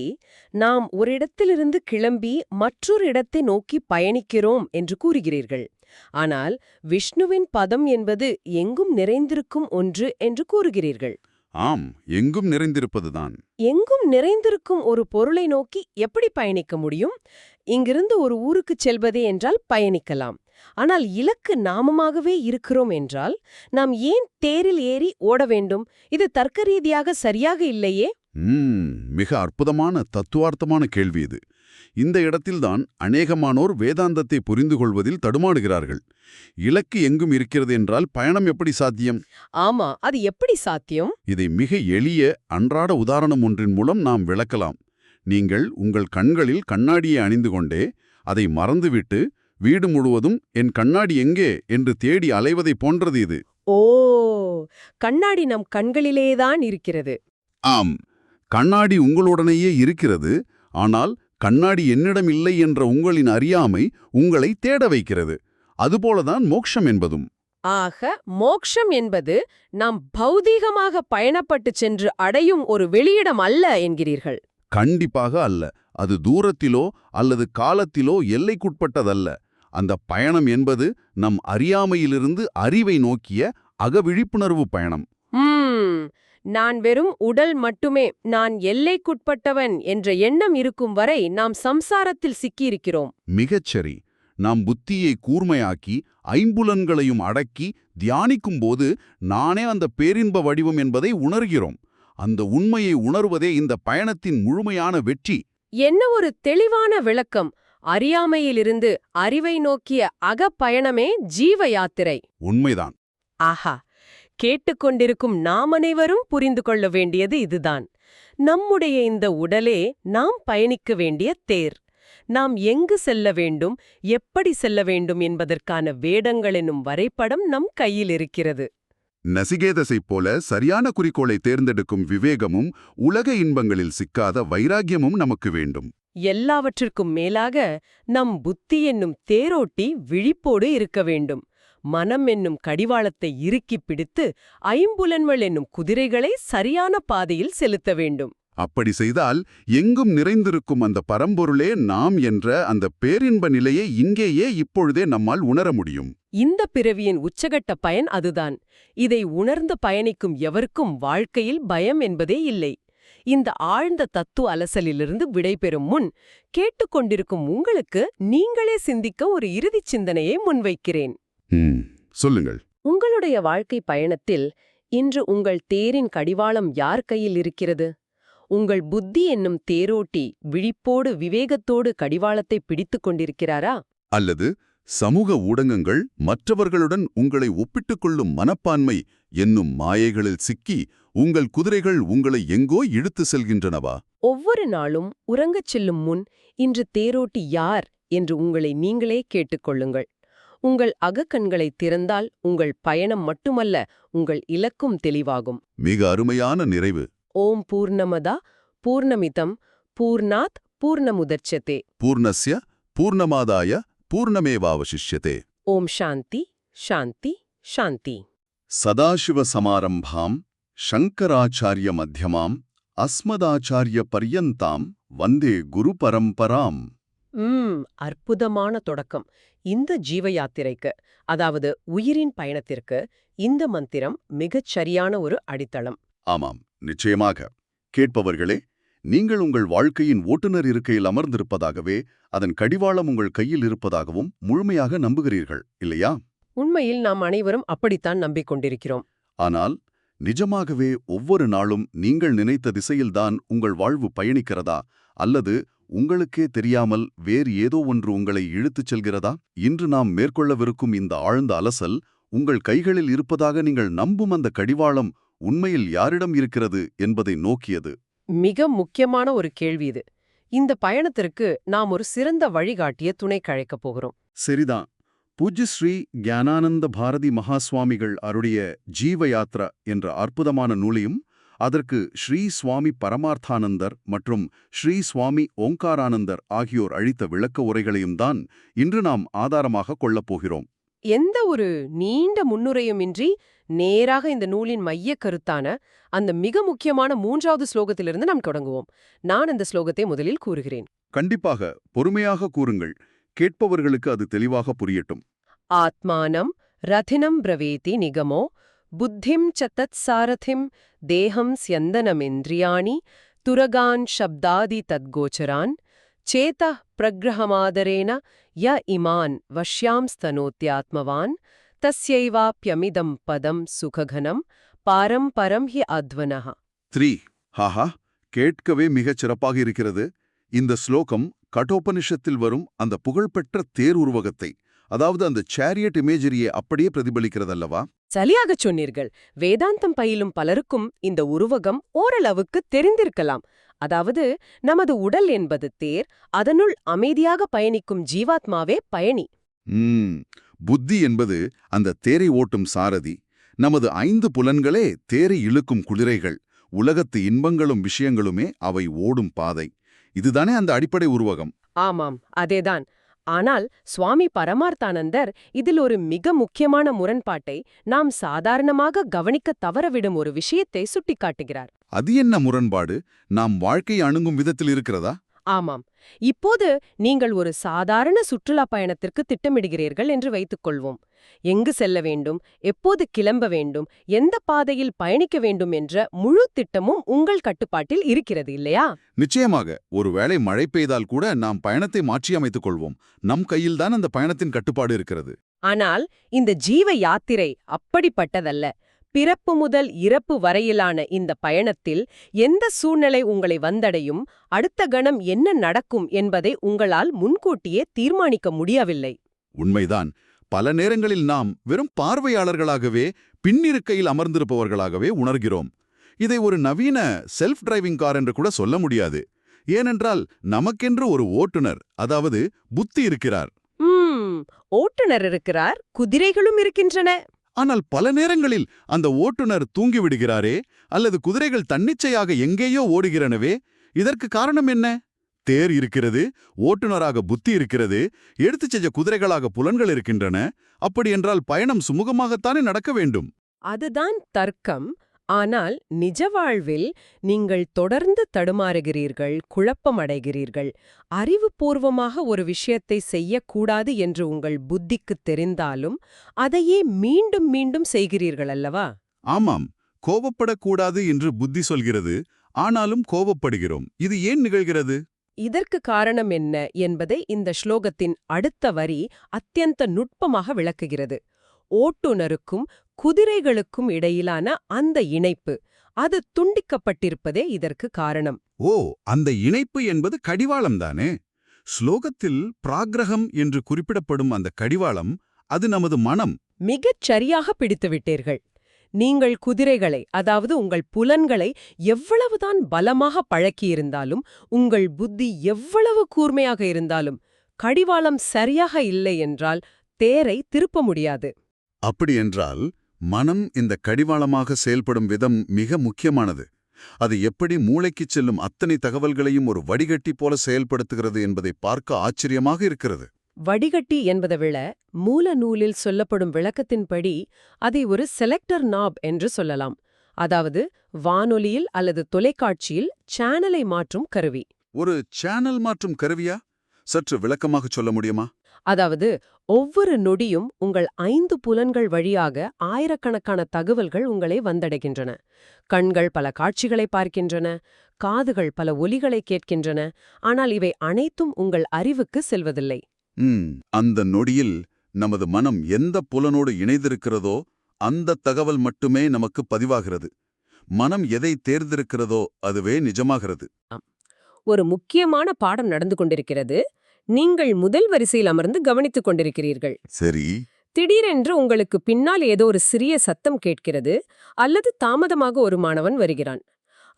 நாம் ஒரு இடத்திலிருந்து கிளம்பி மற்றொரு இடத்தை நோக்கி பயணிக்கிறோம் என்று கூறுகிறீர்கள். ஆனால் விஷ்ணுவின் பதம் என்பது எங்கும் நிறைந்திருக்கும் ஒன்று என்று கூறுகிறீர்கள். ஆம், எங்கும் நிறைந்திருப்பதுதான். எங்கும் நிறைந்திருக்கும் ஒரு பொருளை நோக்கி எப்படி பயணிக்க முடியும்? இங்கிருந்து ஒரு ஊருக்குச் செல்வதே என்றால் பயணிக்கலாம். ஆனால் இலக்கு நாமமாகவே இருக்கிறோம் என்றால் நாம் ஏன் தேரில் ஏறி ஓட வேண்டும்? இது தர்க்க ரீதியாக சரியாக இல்லையே. மிக அற்புதமான தத்துவார்த்தமான கேள்வி இது. இந்த இடத்தில்தான் அநேகமானோர் வேதாந்தத்தை புரிந்து கொள்வதில் தடுமாறுகிறார்கள். இலக்கு எங்கும் இருக்கிறது என்றால் பயணம் எப்படி சாத்தியம்? ஆமா, அது எப்படி சாத்தியம்? இதை மிக எளிய அன்றாட உதாரணம் ஒன்றின் மூலம் நாம் விளக்கலாம். நீங்கள் உங்கள் கண்களில் கண்ணாடியை அணிந்து கொண்டே அதை மறந்துவிட்டு வீடு முழுவதும் என் கண்ணாடி எங்கே என்று தேடி அலைவதை போன்றது இது. ஓ, கண்ணாடி நம் கண்களிலேதான் இருக்கிறது. ஆம், கண்ணாடி உங்களுடனேயே இருக்கிறது. ஆனால் கண்ணாடி என்னிடம் இல்லை என்ற உங்களின் அறியாமை உங்களை தேட வைக்கிறது. அதுபோலதான் மோட்சம் என்பதும். ஆக, மோக்ஷம் என்பது நாம் பௌதீகமாக பயணப்பட்டுச் சென்று அடையும் ஒரு வெளியிடம் அல்ல என்கிறீர்கள். கண்டிப்பாக அல்ல. அது தூரத்திலோ அல்லது காலத்திலோ எல்லைக்குட்பட்டதல்ல. அந்த பயணம் என்பது நம் அறியாமையிலிருந்து அறிவை நோக்கிய அகவிழிப்புணர்வு பயணம். நான் வெறும் உடல் மட்டுமே, நான் எல்லைக்குட்பட்டவன் என்ற எண்ணம் இருக்கும் வரை நாம் சம்சாரத்தில் சிக்கியிருக்கிறோம். மிகச்சரி. நாம் புத்தியை கூர்மையாக்கி ஐம்புலன்களையும் அடக்கி தியானிக்கும்போது நானே அந்த பேரின்ப வடிவம் என்பதை உணர்கிறோம். அந்த உண்மையை உணர்வதே இந்த பயணத்தின் முழுமையான வெற்றி. என்ன ஒரு தெளிவான விளக்கம்! அறியாமையிலிருந்து அறிவை நோக்கிய அகப்பயணமே ஜீவ யாத்திரை. உண்மைதான். ஆஹா, கேட்டுக்கொண்டிருக்கும் நாம் அனைவரும் புரிந்து கொள்ள வேண்டியது இதுதான். நம்முடைய இந்த உடலே நாம் பயணிக்க வேண்டிய தேர். நாம் எங்கு செல்ல வேண்டும், எப்படி செல்ல வேண்டும் என்பதற்கான வேடங்கள் என்னும் வரைபடம் நம் கையில் இருக்கிறது. நசிகேதஸைப் போல சரியான குறிக்கோளை தேர்ந்தெடுக்கும் விவேகமும் உலக இன்பங்களில் சிக்காத வைராக்கியமும் நமக்கு வேண்டும். எல்லாவற்றிற்கும் மேலாக நம் புத்தி என்னும் தேரோட்டி விழிப்போடு இருக்க வேண்டும். மனம் என்னும் கடிவாளத்தை இறுக்கிப் பிடித்து ஐம்புலன்கள் என்னும் குதிரைகளை சரியான பாதையில் செலுத்த வேண்டும். அப்படி செய்தால் எங்கும் நிறைந்திருக்கும் அந்த பரம்பொருளே நாம் என்ற அந்த பேரின்ப நிலையை இங்கேயே இப்பொழுதே நம்மால் உணர முடியும். இந்த பிறவியின் உச்சகட்ட பயன் அதுதான். இதை உணர்ந்து பயணிக்கும் எவருக்கும் வாழ்க்கையில் பயம் என்பதே இல்லை. இந்த ஆழ்ந்த தத்துவ அலசலிலிருந்து விடைபெறும் முன் கேட்டுக்கொண்டிருக்கும் உங்களுக்கு நீங்களே சிந்திக்க ஒரு இறுதிச் சிந்தனையை முன்வைக்கிறேன். சொல்லுங்கள். உங்களுடைய வாழ்க்கை பயணத்தில் இன்று உங்கள் தேரின் கடிவாளம் யார் கையில் இருக்கிறது? உங்கள் புத்தி என்னும் தேரோட்டி விழிப்போடு விவேகத்தோடு கடிவாளத்தை பிடித்துக் கொண்டிருக்கிறாரா? அல்லது சமூக ஊடகங்கள் மற்றவர்களுடன் உங்களை ஒப்பிட்டுக் கொள்ளும் மனப்பான்மை என்னும் மாயைகளில் சிக்கி உங்கள் குதிரைகள் உங்களை எங்கோ இழுத்து செல்கின்றனவா? ஒவ்வொரு நாளும் உறங்கச் செல்லும் முன் இன்று தேரோட்டி யார் என்று உங்களை நீங்களே கேட்டுக்கொள்ளுங்கள். உங்கள் அகக்கண்களை திறந்தால் உங்கள் பயணம் மட்டுமல்ல, உங்கள் இலக்கும் தெளிவாகும். மிக அருமையான நிறைவு. ஓம் பூர்ணமதா பூர்ணமிதம் பூர்ணாத் பூர்ணமுதச்யதே பூர்ணஸ்ய பூர்ணமாதாய பூர்ணமேவாவசிஷ்யதே. ஓம் சாந்தி சாந்தி சாந்தி. சதாசிவ சமாரம்பாம் சங்கராச்சாரிய மத்தியமாம் அஸ்மதாச்சாரிய பர்யந்தாம் வந்தே குரு பரம்பராம். அற்புதமான தொடக்கம். இந்த ஜீவ யாத்திரைக்கு, அதாவது உயிரின் பயணத்திற்கு இந்த மந்திரம் மிகச் சரியான ஒரு அடித்தளம். ஆமாம், நிச்சயமாக. கேட்பவர்களே, நீங்கள் உங்கள் வாழ்க்கையின் ஓட்டுநர் இருக்கையில் அமர்ந்திருப்பதாகவே, அதன் கடிவாளம் உங்கள் கையில் இருப்பதாகவும் முழுமையாக நம்புகிறீர்கள், இல்லையா? உண்மையில் நாம் அனைவரும் அப்படித்தான் நம்பிக்கொண்டிருக்கிறோம். ஆனால் நிஜமாகவே ஒவ்வொரு நாளும் நீங்கள் நினைத்த திசையில்தான் உங்கள் வாழ்வு பயணிக்கிறதா, அல்லது உங்களுக்கே தெரியாமல் வேறு ஏதோ ஒன்று உங்களை இழுத்துச் செல்கிறதா? இன்று நாம் மேற்கொள்ளவிருக்கும் இந்த ஆழ்ந்த அலசல் உங்கள் கைகளில் இருப்பதாக நீங்கள் நம்பும் அந்த கடிவாளம் உண்மையில் யாரிடம் இருக்கிறது என்பதை நோக்கியது. மிக முக்கியமான ஒரு கேள்வி இது. இந்த பயணத்திற்கு நாம் ஒரு சிறந்த வழிகாட்டிய துணை கழைக்கப் போகிறோம். சரிதான். பூஜ்ய ஸ்ரீ ஞானானந்த பாரதி மகாஸ்வாமிகள் அருடைய ஜீவ யாத்ரா என்ற அற்புதமான நூலையும், அதற்கு ஸ்ரீ சுவாமி பரமார்த்தானந்தர் மற்றும் ஸ்ரீ சுவாமி ஓங்காரானந்தர் ஆகியோர் அளித்த விளக்க உரைகளையும் தான் இன்று நாம் ஆதாரமாக கொள்ளப் போகிறோம். எந்த ஒரு நீண்ட முன்னுரையுமின்றி நேராக இந்த நூலின் மையக் கருத்தான அந்த மிக முக்கியமான 3வது ஸ்லோகத்திலிருந்து நாம் தொடங்குவோம். நான் இந்த ஸ்லோகத்தை முதலில் கூறுகிறேன். கண்டிப்பாக பொறுமையாக கூறுங்கள். கேட்பவர்களுக்கு அது தெளிவாக புரியட்டும். ஆத்மானம் ரதினம் பிரவேதி நிகமோ புத்திம் சதத் சாரதிம் தேகம் ஸ்யந்தனமிந்திரியாணி துரகான் சப்தாதி தத்கோச்சரான் சேதः பிரக்ரஹமாதரேன ய இமான் வஷ்யாம் ஸ்தனோத்யாத்மவான் தஸ்யைவாப்யமிதம் பதம் சுககனம் பாரம் பரம் ஹி அத்வனஹ. 3. ஹாஹா, கேட்கவே மிகச் சிறப்பாக இருக்கிறது. இந்த ஸ்லோகம் கட்டோபனிஷத்தில் வரும் அந்த புகழ்பெற்ற தேர் உருவகத்தை, அதாவது அந்த சேரியட் இமேஜரியை அப்படியே பிரதிபலிக்கிறதல்லவா? சரியாகச் சொன்னீர்கள். வேதாந்தம் பயிலும் பலருக்கும் இந்த உருவகம் ஓரளவுக்கு தெரிந்திருக்கலாம். அதாவது நமது உடல் என்பது தேர், அதனுள் அமைதியாக பயணிக்கும் ஜீவாத்மாவே பயணி. புத்தி என்பது அந்த தேரை ஓட்டும் சாரதி. நமது 5 புலன்களே தேரை இழுக்கும் குதிரைகள். உலகத்து இன்பங்களும் விஷயங்களுமே அவை ஓடும் பாதை. இதுதானே அந்த அடிப்படை உருவகம். ஆமாம், அதேதான். ஆனால் சுவாமி பரமார்த்தானந்தர் இதில் ஒரு மிக முக்கியமான முரண்பாட்டை, நாம் சாதாரணமாக கவனிக்க தவறவிடும் ஒரு விஷயத்தை சுட்டிக்காட்டுகிறார். அது என்ன முரண்பாடு? நாம் வாழ்க்கையை அணுகும் விதத்தில் இருக்கிறதா? ஆமாம். இப்போது நீங்கள் ஒரு சாதாரண சுற்றுலா பயணத்திற்கு திட்டமிடுகிறீர்கள் என்று வைத்துக்கொள்வோம். எங்கு செல்ல வேண்டும், எப்போது கிளம்ப வேண்டும், எந்த பாதையில் பயணிக்க வேண்டும் என்ற முழு திட்டமும் உங்கள் கட்டுப்பாட்டில் இருக்கிறது, இல்லையா? நிச்சயமாக. ஒருவேளை மழை பெய்தால் கூட நாம் பயணத்தை மாற்றியமைத்துக் கொள்வோம். நம் கையில்தான் அந்த பயணத்தின் கட்டுப்பாடு இருக்கிறது. ஆனால் இந்த ஜீவ யாத்திரை அப்படிப்பட்டதல்ல. பிறப்பு முதல் இறப்பு வரையிலான இந்த பயணத்தில் எந்த சூழ்நிலை உங்களை வந்தடையும், அடுத்த கணம் என்ன நடக்கும் என்பதை உங்களால் முன்கூட்டியே தீர்மானிக்க முடியவில்லை. உண்மைதான். பல நேரங்களில் நாம் வெறும் பார்வையாளர்களாகவே, பின்னிருக்கையில் அமர்ந்திருப்பவர்களாகவே உணர்கிறோம். இதை ஒரு நவீன செல்ஃப் டிரைவிங் கார் என்று கூட சொல்ல முடியாது. ஏனென்றால் நமக்கென்று ஒரு ஓட்டுநர், அதாவது புத்தி இருக்கிறார். ஓட்டுநர் இருக்கிறார், குதிரைகளும் இருக்கின்றன. ஆனால் பல நேரங்களில் அந்த ஓட்டுநர் தூங்கிவிடுகிறாரே, அல்லது குதிரைகள் தன்னிச்சையாக எங்கேயோ ஓடுகிறனவே. இதற்கு காரணம் என்ன? தேர் இருக்கிறது, ஓட்டுநராக புத்தி இருக்கிறது, எடுத்துச் செஞ்ச குதிரைகளாக புலன்கள் இருக்கின்றன. அப்படியென்றால் பயணம் சுமூகமாகத்தானே நடக்க வேண்டும். அதுதான் தர்க்கம். ஆனால் நிஜ வாழ்வில் நீங்கள் தொடர்ந்து தடுமாறுகிறீர்கள், குழப்பமடைகிறீர்கள். அறிவுபூர்வமாக ஒரு விஷயத்தை செய்யக்கூடாது என்று உங்கள் புத்திக்குத் தெரிந்தாலும் அதையே மீண்டும் மீண்டும் செய்கிறீர்கள் அல்லவா? ஆமாம், கோபப்படக்கூடாது என்று புத்தி சொல்கிறது. ஆனாலும் கோபப்படுகிறோம். இது ஏன் நிகழ்கிறது? இதற்கு காரணம் என்ன என்பதை இந்த ஸ்லோகத்தின் அடுத்த வரி அத்தியந்த நுட்பமாக விளக்குகிறது. ஓட்டுநருக்கும் குதிரைகளுக்கும் இடையிலான அந்த இணைப்பு, அது துண்டிக்கப்பட்டிருப்பதே இதற்கு காரணம். ஓ, அந்த இணைப்பு என்பது கடிவாளம்தானே? ஸ்லோகத்தில் பிராக்ரகம் என்று குறிப்பிடப்படும் அந்த கடிவாளம், அது நமது மனம். மிகச் சரியாக பிடித்துவிட்டீர்கள். நீங்கள் குதிரைகளை, அதாவது உங்கள் புலன்களை எவ்வளவுதான் பலமாக பழக்கியிருந்தாலும், உங்கள் புத்தி எவ்வளவு கூர்மையாக இருந்தாலும், கடிவாளம் சரியாக இல்லை என்றால் தேரை திருப்ப முடியாது. அப்படியென்றால் மனம் இந்த கடிவாளமாக செயல்படும் விதம் மிக முக்கியமானது. அது எப்படி மூளைக்குச் செல்லும் அத்தனை தகவல்களையும் ஒரு வடிகட்டி போல செயல்படுத்துகிறது என்பதை பார்க்க ஆச்சரியமாக இருக்கிறது. வடிகட்டி என்பதை விட மூல நூலில் சொல்லப்படும் விளக்கத்தின்படி அதை ஒரு செலக்டர் நாப் என்று சொல்லலாம். அதாவது வானொலியில் அல்லது தொலைக்காட்சியில் சேனலை மாற்றும் கருவி. ஒரு சேனல் மாற்றும் கருவியா? சற்று விளக்கமாக சொல்ல முடியுமா? அதாவது ஒவ்வொரு நொடியும் உங்கள் 5 புலன்கள் வழியாக ஆயிரக்கணக்கான தகவல்கள் உங்களை வந்தடைகின்றன. கண்கள் பல காட்சிகளை பார்க்கின்றன, காதுகள் பல ஒலிகளை கேட்கின்றன. ஆனால் இவை அனைத்தும் உங்கள் அறிவுக்கு செல்வதில்லை. அந்த நொடியில் நமது மனம் எந்த புலனோடு இணைந்திருக்கிறதோ அந்த தகவல் மட்டுமே நமக்கு பதிவாகிறது. மனம் எதை தேர்ந்தெடுக்கிறதோ அதுவே நிஜமாகிறது. ஒரு முக்கியமான பாடம் நடந்து கொண்டிருக்கிறது. நீங்கள் முதல் வரிசையில் அமர்ந்து கவனித்துக் கொண்டிருக்கிறீர்கள். சரி. திடீரென்று உங்களுக்கு பின்னால் ஏதோ ஒரு சிறிய சத்தம் கேட்கிறது, அல்லது தாமதமாக ஒரு மாணவன் வருகிறான்.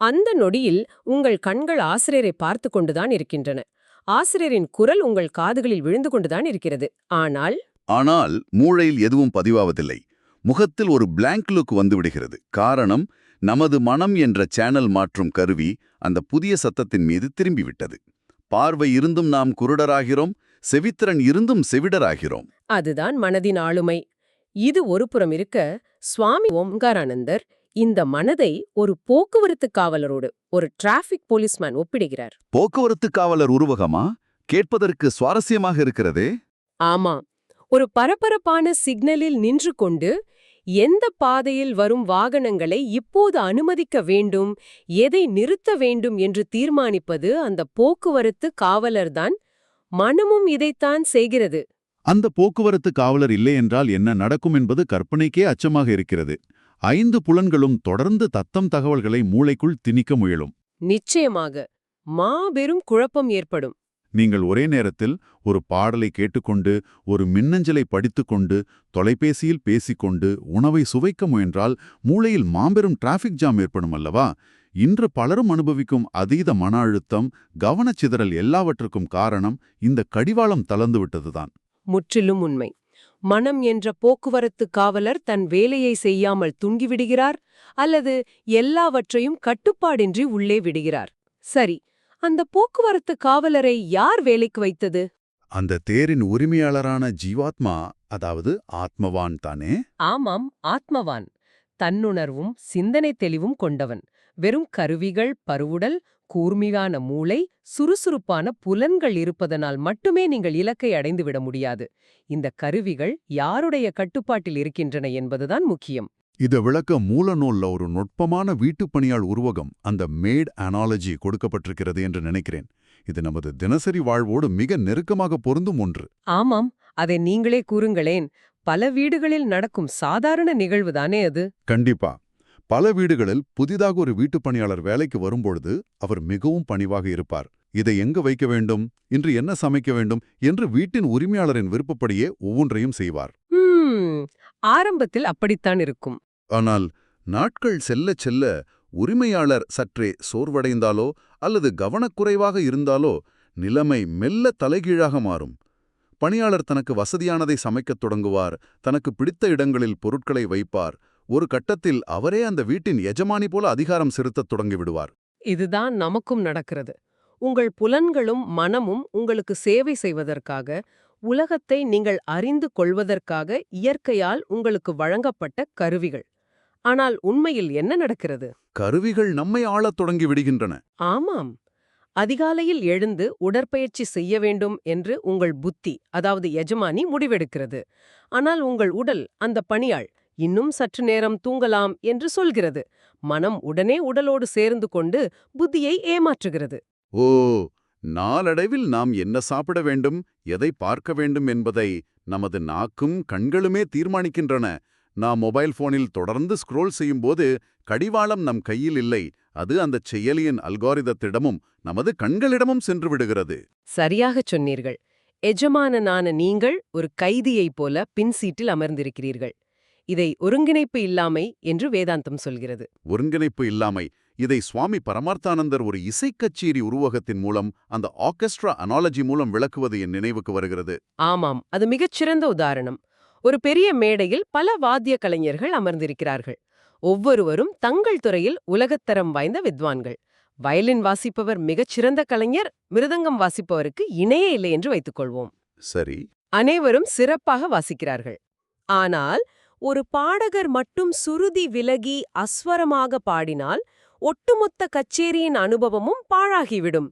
அந்த நொடியில் உங்கள் கண்கள் ஆசிரியரை பார்த்து கொண்டுதான் இருக்கின்றன. ஆசிரியரின் குரல் உங்கள் காதுகளில் விழுந்து கொண்டுதான் இருக்கிறது. ஆனால் மூளையில் எதுவும் பதிவாவதில்லை. முகத்தில் ஒரு பிளாங்க் லுக் வந்துவிடுகிறது. காரணம், நமது மனம் என்ற சேனல் மாற்றும் கருவி அந்த புதிய சத்தத்தின் மீது திரும்பிவிட்டது. பார்வை இருந்தும் நாம் குருடராகிறோம், செவித்திறன் இருந்தும் செவிடராகிறோம். அதுதான் மனதின் ஆளுமை. இது ஒருபுறம் இருக்க, சுவாமி ஓம்காரானந்தர் இந்த மனதை ஒரு போக்குவரத்து காவலரோடு, ஒரு டிராஃபிக் போலீஸ்மேன் ஒப்பிடுகிறார். போக்குவரத்து காவலர் உருவகமா? கேட்பதற்கு சுவாரஸ்யமாக இருக்கிறதே. ஆமா, ஒரு பரபரப்பான சிக்னலில் நின்று கொண்டு எந்த பாதையில் வரும் வாகனங்களை இப்போது அனுமதிக்க வேண்டும், எதை நிறுத்த வேண்டும் என்று தீர்மானிப்பது அந்த போக்குவரத்து காவலர்தான். மனமும் இதைத்தான் செய்கிறது. அந்த போக்குவரத்து காவலர் இல்லை என்றால் என்ன நடக்கும் என்பது கற்பனைக்கே அச்சமாக இருக்கிறது. 5 புலன்களும் தொடர்ந்து தத்தம் தகவல்களை மூளைக்குள் திணிக்க முயலும். நிச்சயமாக மாபெரும் குழப்பம் ஏற்படும். நீங்கள் ஒரே நேரத்தில் ஒரு பாடலை கேட்டுக்கொண்டு, ஒரு மின்னஞ்சலை படித்துக்கொண்டு, தொலைபேசியில் பேசிக்கொண்டு, உணவை சுவைக்க முயன்றால் மூளையில் மாபெரும் டிராஃபிக் ஜாம் ஏற்படும் அல்லவா? இன்று பலரும் அனுபவிக்கும் அதீத மன அழுத்தம், கவனச்சிதறல் எல்லாவற்றுக்கும் காரணம் இந்த கடிவாளம் தளர்ந்துவிட்டதுதான். முற்றிலும் உண்மை. மனம் என்ற போக்குவரத்து காவலர் தன் வேலையை செய்யாமல் தூங்கிவிடுகிறார், அல்லது எல்லாவற்றையும் கட்டுப்பாடின்றி உள்ளே விடுகிறார். சரி, அந்த போக்குவரத்து காவலரை யார் வேலைக்கு வைத்தது? அந்த தேரின் உரிமையாளரான ஜீவாத்மா, அதாவது ஆத்மவான் தானே? ஆமாம், ஆத்மவான். தன்னுணர்வும் சிந்தனை தெளிவும் கொண்டவன். வெறும் கருவிகள், பருவுடல், கூர்மையான மூளை, சுறுசுறுப்பான புலன்கள் இருப்பதனால் மட்டுமே நீங்கள் இலக்கை அடைந்துவிட முடியாது. இந்த கருவிகள் யாருடைய கட்டுப்பாட்டில் இருக்கின்றன என்பதுதான் முக்கியம். இத விளக்க மூலநூல்ல ஒரு நுட்பமான வீட்டுப்பணியாள் உருவகம், அந்த மேட் அனாலஜி கொடுக்கப்பட்டிருக்கிறது என்று நினைக்கிறேன். இது நமது தினசரி வாழ்வோடு மிக நெருக்கமாக பொருந்தும் ஒன்று. ஆமாம், அதை நீங்களே கூறுங்களேன். பல வீடுகளில் நடக்கும் சாதாரண நிகழ்வுதானே அது. கண்டிப்பா. பல வீடுகளில் புதிதாக ஒரு வீட்டுப்பணியாளர் வேலைக்கு வரும்பொழுது அவர் மிகவும் பணிவாக இருப்பார். இதை எங்க வைக்க வேண்டும், இன்று என்ன சமைக்க வேண்டும் என்று வீட்டின் உரிமையாளரின் விருப்பப்படியே ஒவ்வொன்றையும் செய்வார். ஆரம்பத்தில் அப்படித்தான் இருக்கும். ஆனால் நாட்கள் செல்லச் செல்ல உரிமையாளர் சற்றே சோர்வடைந்தாலோ அல்லது கவனக்குறைவாக இருந்தாலோ நிலைமை மெல்ல தலைகீழாக மாறும். பணியாளர் தனக்கு வசதியானதை சமைக்கத் தொடங்குவார், தனக்கு பிடித்த இடங்களில் பொருட்களை வைப்பார். ஒரு கட்டத்தில் அவரே அந்த வீட்டின் எஜமானி போல அதிகாரம் செலுத்தத் தொடங்கிவிடுவார். இதுதான் நமக்கும் நடக்கிறது. உங்கள் புலன்களும் மனமும் உங்களுக்கு சேவை செய்வதற்காக, உலகத்தை நீங்கள் அறிந்து கொள்வதற்காக இயற்கையால் உங்களுக்கு வழங்கப்பட்ட கருவிகள். ஆனால் உண்மையில் என்ன நடக்கிறது? கருவிகள் நம்மை ஆளத் தொடங்கி விடுகின்றன. ஆமாம். அதிகாலையில் எழுந்து உடற்பயிற்சி செய்ய வேண்டும் என்று உங்கள் புத்தி, அதாவது எஜமானி, முடிவெடுக்கிறது. ஆனால் உங்கள் உடல், அந்த பணியாள், இன்னும் சற்று நேரம் தூங்கலாம் என்று சொல்கிறது. மனம் உடனே உடலோடு சேர்ந்து கொண்டு புத்தியை ஏமாற்றுகிறது. ஓ, நாளடைவில் நாம் என்ன சாப்பிட வேண்டும், எதை பார்க்க வேண்டும் என்பதை நமது நாக்கும் கண்களுமே தீர்மானிக்கின்றன. நாம் மொபைல் போனில் தொடர்ந்து ஸ்க்ரோல் செய்யும்போது கடிவாளம் நம் கையில் இல்லை, அது அந்த செயலியின் அல்காரிதத்திடமும் நமது கண்களிடமும் சென்று விடுகிறது. சரியாகச் சொன்னீர்கள். எஜமானனான நீங்கள் ஒரு கைதியைப் போல பின் சீட்டில் அமர்ந்திருக்கிறீர்கள். இதை ஒருங்கிணைப்பு இல்லாமை என்று வேதாந்தம் சொல்கிறது. ஒருங்கிணைப்பு இல்லாமை, இதை சுவாமி பரமார்த்தானந்தர் ஒரு இசைக்கச்சேரி உருவகத்தின் மூலம், அந்த ஆர்கெஸ்ட்ரா அனாலஜி மூலம் விளக்குவது என் நினைவுக்கு வருகிறது. ஆமாம், அது மிகச்சிறந்த உதாரணம். ஒரு பெரிய மேடையில் பல வாத்திய கலைஞர்கள் அமர்ந்திருக்கிறார்கள். ஒவ்வொருவரும் தங்கள் துறையில் உலகத்தரம் வாய்ந்த வித்வான்கள். வயலின் வாசிப்பவர் மிகச்சிறந்த கலைஞர், மிருதங்கம் வாசிப்பவருக்கு இணையே இல்லை என்று வைத்துக்கொள்வோம். சரி. அனைவரும் சிறப்பாக வாசிக்கிறார்கள். ஆனால் ஒரு பாடகர் மட்டும் சுருதி விலகி அஸ்வரமாக பாடினால் ஒட்டுமொத்த கச்சேரியின் அனுபவமும் பாழாகிவிடும்.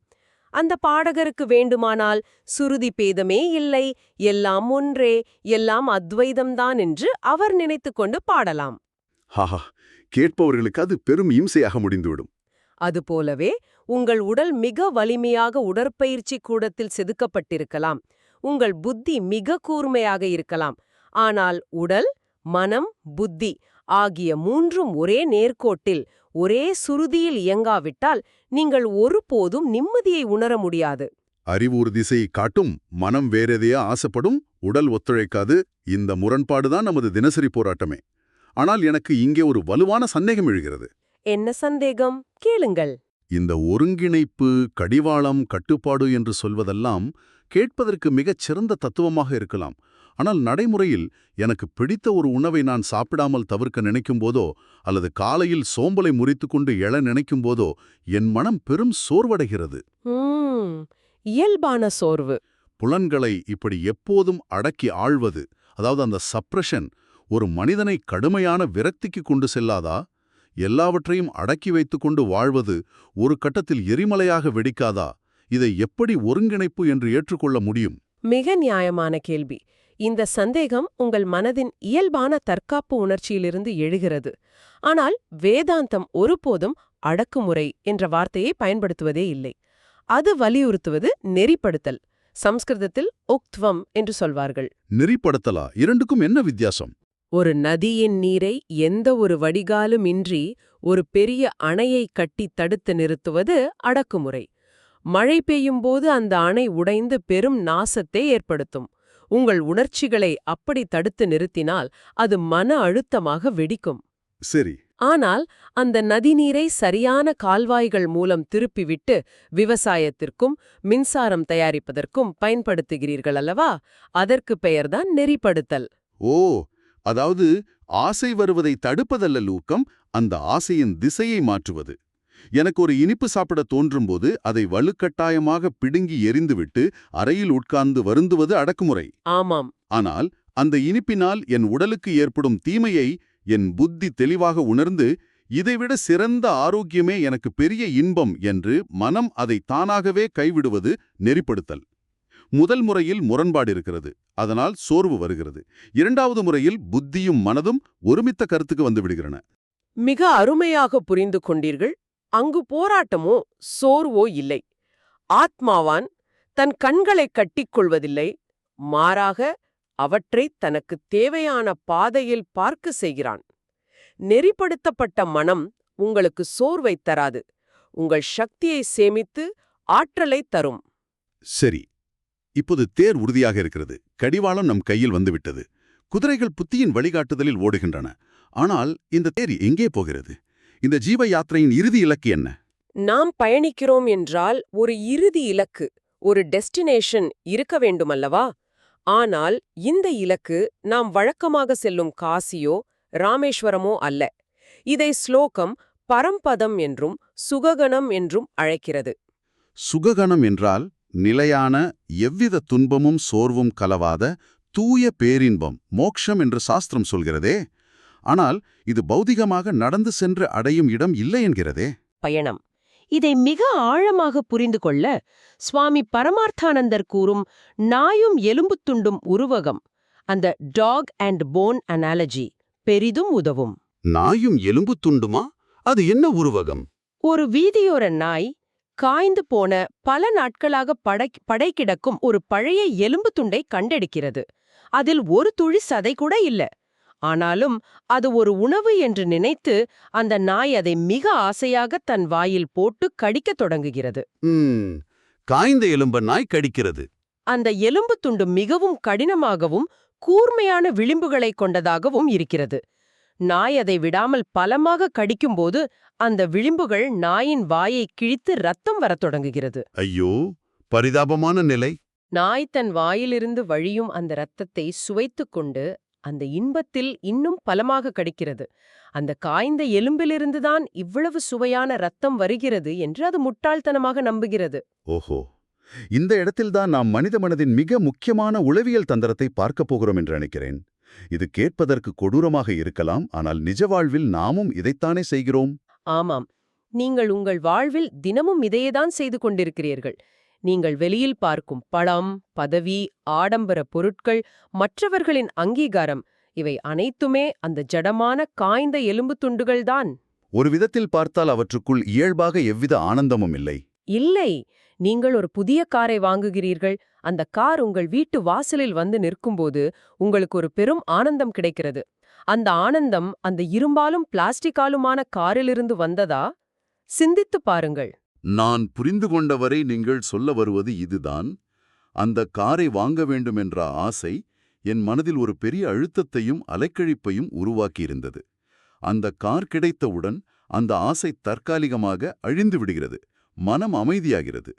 அந்த பாடகருக்கு வேண்டுமானால் சுருதி பேதமே இல்லை, எல்லாம் ஒன்றே, எல்லாம் அத்வைதம்தான் என்று அவர் நினைத்துக்கொண்டு பாடலாம். ஹாஹா, கேட்பவர்களுக்கு அது பெரும் இம்சையாக முடிந்துவிடும். அதுபோலவே உங்கள் உடல் மிக வலிமையாக உடற்பயிற்சி கூடத்தில் செதுக்கப்பட்டிருக்கலாம், உங்கள் புத்தி மிக கூர்மையாக இருக்கலாம். ஆனால் உடல், மனம், புத்தி ஆகிய மூன்றும் ஒரே நேர்கோட்டில், ஒரே சுருதியில் இயங்காவிட்டால் நீங்கள் ஒருபோதும் நிம்மதியை உணர முடியாது. அறிவு ஒரு திசையை காட்டும், மனம் வேறெதையா ஆசைப்படும், உடல் ஒத்துழைக்காது. இந்த முரண்பாடுதான் நமது தினசரி போராட்டமே. ஆனால் எனக்கு இங்கே ஒரு வலுவான சந்தேகம் எழுகிறது. என்ன சந்தேகம்? கேளுங்கள். இந்த ஒருங்கிணைப்பு, கடிவாளம், கட்டுப்பாடு என்று சொல்வதெல்லாம் கேட்பதற்கு மிகச் சிறந்த தத்துவமாக இருக்கலாம். ஆனால் நடைமுறையில் எனக்கு பிடித்த ஒரு உணவை நான் சாப்பிடாமல் தவிர்க்க நினைக்கும் போதோ, அல்லது காலையில் சோம்பலை முறித்துக்கொண்டு எழ நினைக்கும் போதோ என் மனம் பெரும் சோர்வடைகிறது. இயல்பான சோர்வு. புலன்களை இப்படி எப்போதும் அடக்கி ஆள்வது, அதாவது அந்த சப்ரஷன், ஒரு மனிதனை கடுமையான விரக்திக்கு கொண்டு செல்லாதா? எல்லாவற்றையும் அடக்கி வைத்துக்கொண்டு வாழ்வது ஒரு கட்டத்தில் எரிமலையாக வெடிக்காதா? இதை எப்படி ஒருங்கிணைப்பு என்று ஏற்றுக்கொள்ள முடியும்? மிக நியாயமான கேள்வி. இந்த சந்தேகம் உங்கள் மனதின் இயல்பான தற்காப்பு உணர்ச்சியிலிருந்து எழுகிறது. ஆனால் வேதாந்தம் ஒருபோதும் அடக்குமுறை என்ற வார்த்தையை பயன்படுத்துவதே இல்லை. அது வலியுறுத்துவது நெறிப்படுத்தல். சம்ஸ்கிருதத்தில் உக்த்வம் என்று சொல்வார்கள். நெறிப்படுத்தலா? இரண்டுக்கும் என்ன வித்தியாசம்? ஒரு நதியின் நீரை எந்த ஒரு வடிகாலும் இன்றி ஒரு பெரிய அணையை கட்டி தடுத்து நிறுத்துவது அடக்குமுறை. மழை பெய்யும்போது அந்த அணை உடைந்து பெரும் நாசத்தை ஏற்படுத்தும். உங்கள் உணர்ச்சிகளை அப்படி தடுத்து நிறுத்தினால் அது மன அழுத்தமாக வெடிக்கும். சரி. ஆனால் அந்த நதிநீரை சரியான கால்வாய்கள் மூலம் திருப்பிவிட்டு விவசாயத்திற்கும் மின்சாரம் தயாரிப்பதற்கும் பயன்படுத்துகிறீர்கள் அல்லவா? அதற்கு பெயர்தான் நெறிப்படுத்தல். ஓ, அதாவது ஆசை வருவதை தடுப்பதல்ல லூக்கம், அந்த ஆசையின் திசையை மாற்றுவது. எனக்கு ஒரு இனிப்பு சாப்பிட தோன்றும்போது அதை வலுக்கட்டாயமாக பிடுங்கி எறிந்துவிட்டு அறையில் உட்கார்ந்து வருந்துவது அடக்குமுறை. ஆமாம். ஆனால் அந்த இனிப்பினால் என் உடலுக்கு ஏற்படும் தீமையை என் புத்தி தெளிவாக உணர்ந்து, இதைவிட சிறந்த ஆரோக்கியமே எனக்கு பெரிய இன்பம் என்று மனம் அதை தானாகவே கைவிடுவது நெறிப்படுத்தல். முதல் முறையில் முரண்பாடு இருக்கிறது, அதனால் சோர்வு வருகிறது. இரண்டாவது முறையில் புத்தியும் மனதும் ஒருமித்த கருத்துக்கு வந்து விடுகிறன. மிக அருமையாக புரிந்து கொண்டீர்கள். அங்கு போராட்டமோ சோர்வோ இல்லை. ஆத்மாவான் தன் கண்களைக் கட்டிக்கொள்வதில்லை, மாறாக அவற்றை தனக்கு தேவையான பாதையில் பார்க்க செய்கிறான். நெறிப்படுத்தப்பட்ட மனம் உங்களுக்கு சோர்வை தராது, உங்கள் சக்தியை சேமித்து ஆற்றலை தரும். சரி, இப்போது தேர் உறுதியாக இருக்கிறது, கடிவாளம் நம் கையில் வந்துவிட்டது, குதிரைகள் புத்தியின் வழிகாட்டுதலில் ஓடுகின்றன. ஆனால் இந்த தேர் எங்கே போகிறது? இந்த ஜீவ யாத்திரையின் இறுதி இலக்கு என்ன? நாம் பயணிக்கிறோம் என்றால் ஒரு இறுதி இலக்கு, ஒரு டெஸ்டினேஷன் இருக்க வேண்டுமல்லவா? ஆனால் இந்த இலக்கு நாம் வழக்கமாக செல்லும் காசியோ ராமேஸ்வரமோ அல்ல. இதை ஸ்லோகம் பரம்பதம் என்றும் சுககணம் என்றும் அழைக்கிறது. சுககணம் என்றால் நிலையான, எவ்வித துன்பமும் சோர்வும் கலவாத தூய பேரின்பம், மோக்ஷம் என்று சாஸ்திரம் சொல்கிறதே. ஆனால் இது பௌதிகமாக நடந்து சென்று அடையும் இடம் இல்லை என்கிறதே. பயணம். இதை மிக ஆழமாக புரிந்து கொள்ள சுவாமி பரமார்த்தானந்தர் கூறும் நாயும் எலும்புத் துண்டும் உருவகம், அந்த டாக் அண்ட் போன் அனாலஜி பெரிதும் உதவும். நாயும் எலும்பு துண்டுமா? அது என்ன உருவகம்? ஒரு வீதியோர நாய் காய்ந்து போன பல நாட்களாக படை கிடக்கும் ஒரு பழைய எலும்பு துண்டை கண்டெடுக்கிறது. அதில் ஒரு துளி சதை கூட இல்ல. ஆனாலும் அது ஒரு உணவு என்று நினைத்து அந்த நாய் அதை மிக ஆசையாக தன் வாயில் போட்டு கடிக்கத் தொடங்குகிறது. காய்ந்த எலும்ப நாய் கடிக்கிறது. அந்த எலும்பு துண்டு மிகவும் கடினமாகவும் கூர்மையான விளிம்புகளை கொண்டதாகவும் இருக்கிறது. நாய் அதை விடாமல் பலமாக கடிக்கும்போது அந்த விளிம்புகள் நாயின் வாயை கிழித்து ரத்தம் வரத் தொடங்குகிறது. ஐயோ, பரிதாபமான நிலை. நாய் தன் வாயிலிருந்து வழியும் அந்த இரத்தத்தை சுவைத்துக் கொண்டு அந்த இன்பத்தில் இன்னும் பலமாக கடிக்கிறது. அந்த காய்ந்த எலும்பிலிருந்துதான் இவ்வளவு சுவையான ரத்தம் வருகிறது என்று அது முட்டாள்தனமாக நம்புகிறது. ஓஹோ, இந்த இடத்தில்தான் நாம் மனித மனதின் மிக முக்கியமான உளவியல் தந்திரத்தை பார்க்கப் போகிறோம் என்று நினைக்கிறேன். இது கேட்பதற்கு கொடூரமாக இருக்கலாம், ஆனால் நிஜ வாழ்வில் நாமும் இதைத்தானே செய்கிறோம். ஆமாம், நீங்கள் உங்கள் வாழ்வில் தினமும் இதையேதான் செய்து கொண்டிருக்கிறீர்கள். நீங்கள் வெளியில் பார்க்கும் பணம், பதவி, ஆடம்பர பொருட்கள், மற்றவர்களின் அங்கீகாரம், இவை அனைத்துமே அந்த ஜடமான காய்ந்த எலும்பு துண்டுகள்தான். ஒரு விதத்தில் பார்த்தால் அவற்றுக்குள் இயல்பாக எவ்வித ஆனந்தமும் இல்லை. இல்லை, நீங்கள் ஒரு புதிய காரை வாங்குகிறீர்கள். அந்த கார் உங்கள் வீட்டு வாசலில் வந்து நிற்கும்போது உங்களுக்கு ஒரு பெரும் ஆனந்தம் கிடைக்கிறது. அந்த ஆனந்தம் அந்த இரும்பாலும் பிளாஸ்டிக்காலுமான காரிலிருந்து வந்ததா? சிந்தித்து பாருங்கள். நான் புரிந்து கொண்டவரை நீங்கள் சொல்ல வருவது இதுதான். அந்த காரை வாங்க வேண்டும் என்ற ஆசை என் மனதில் ஒரு பெரிய அழுத்தத்தையும் அலைக்கழிப்பையும் உருவாக்கியிருந்தது. அந்த கார் கிடைத்தவுடன் அந்த ஆசை தற்காலிகமாக அழிந்து விடுகிறது, மனம் அமைதியாகிறது.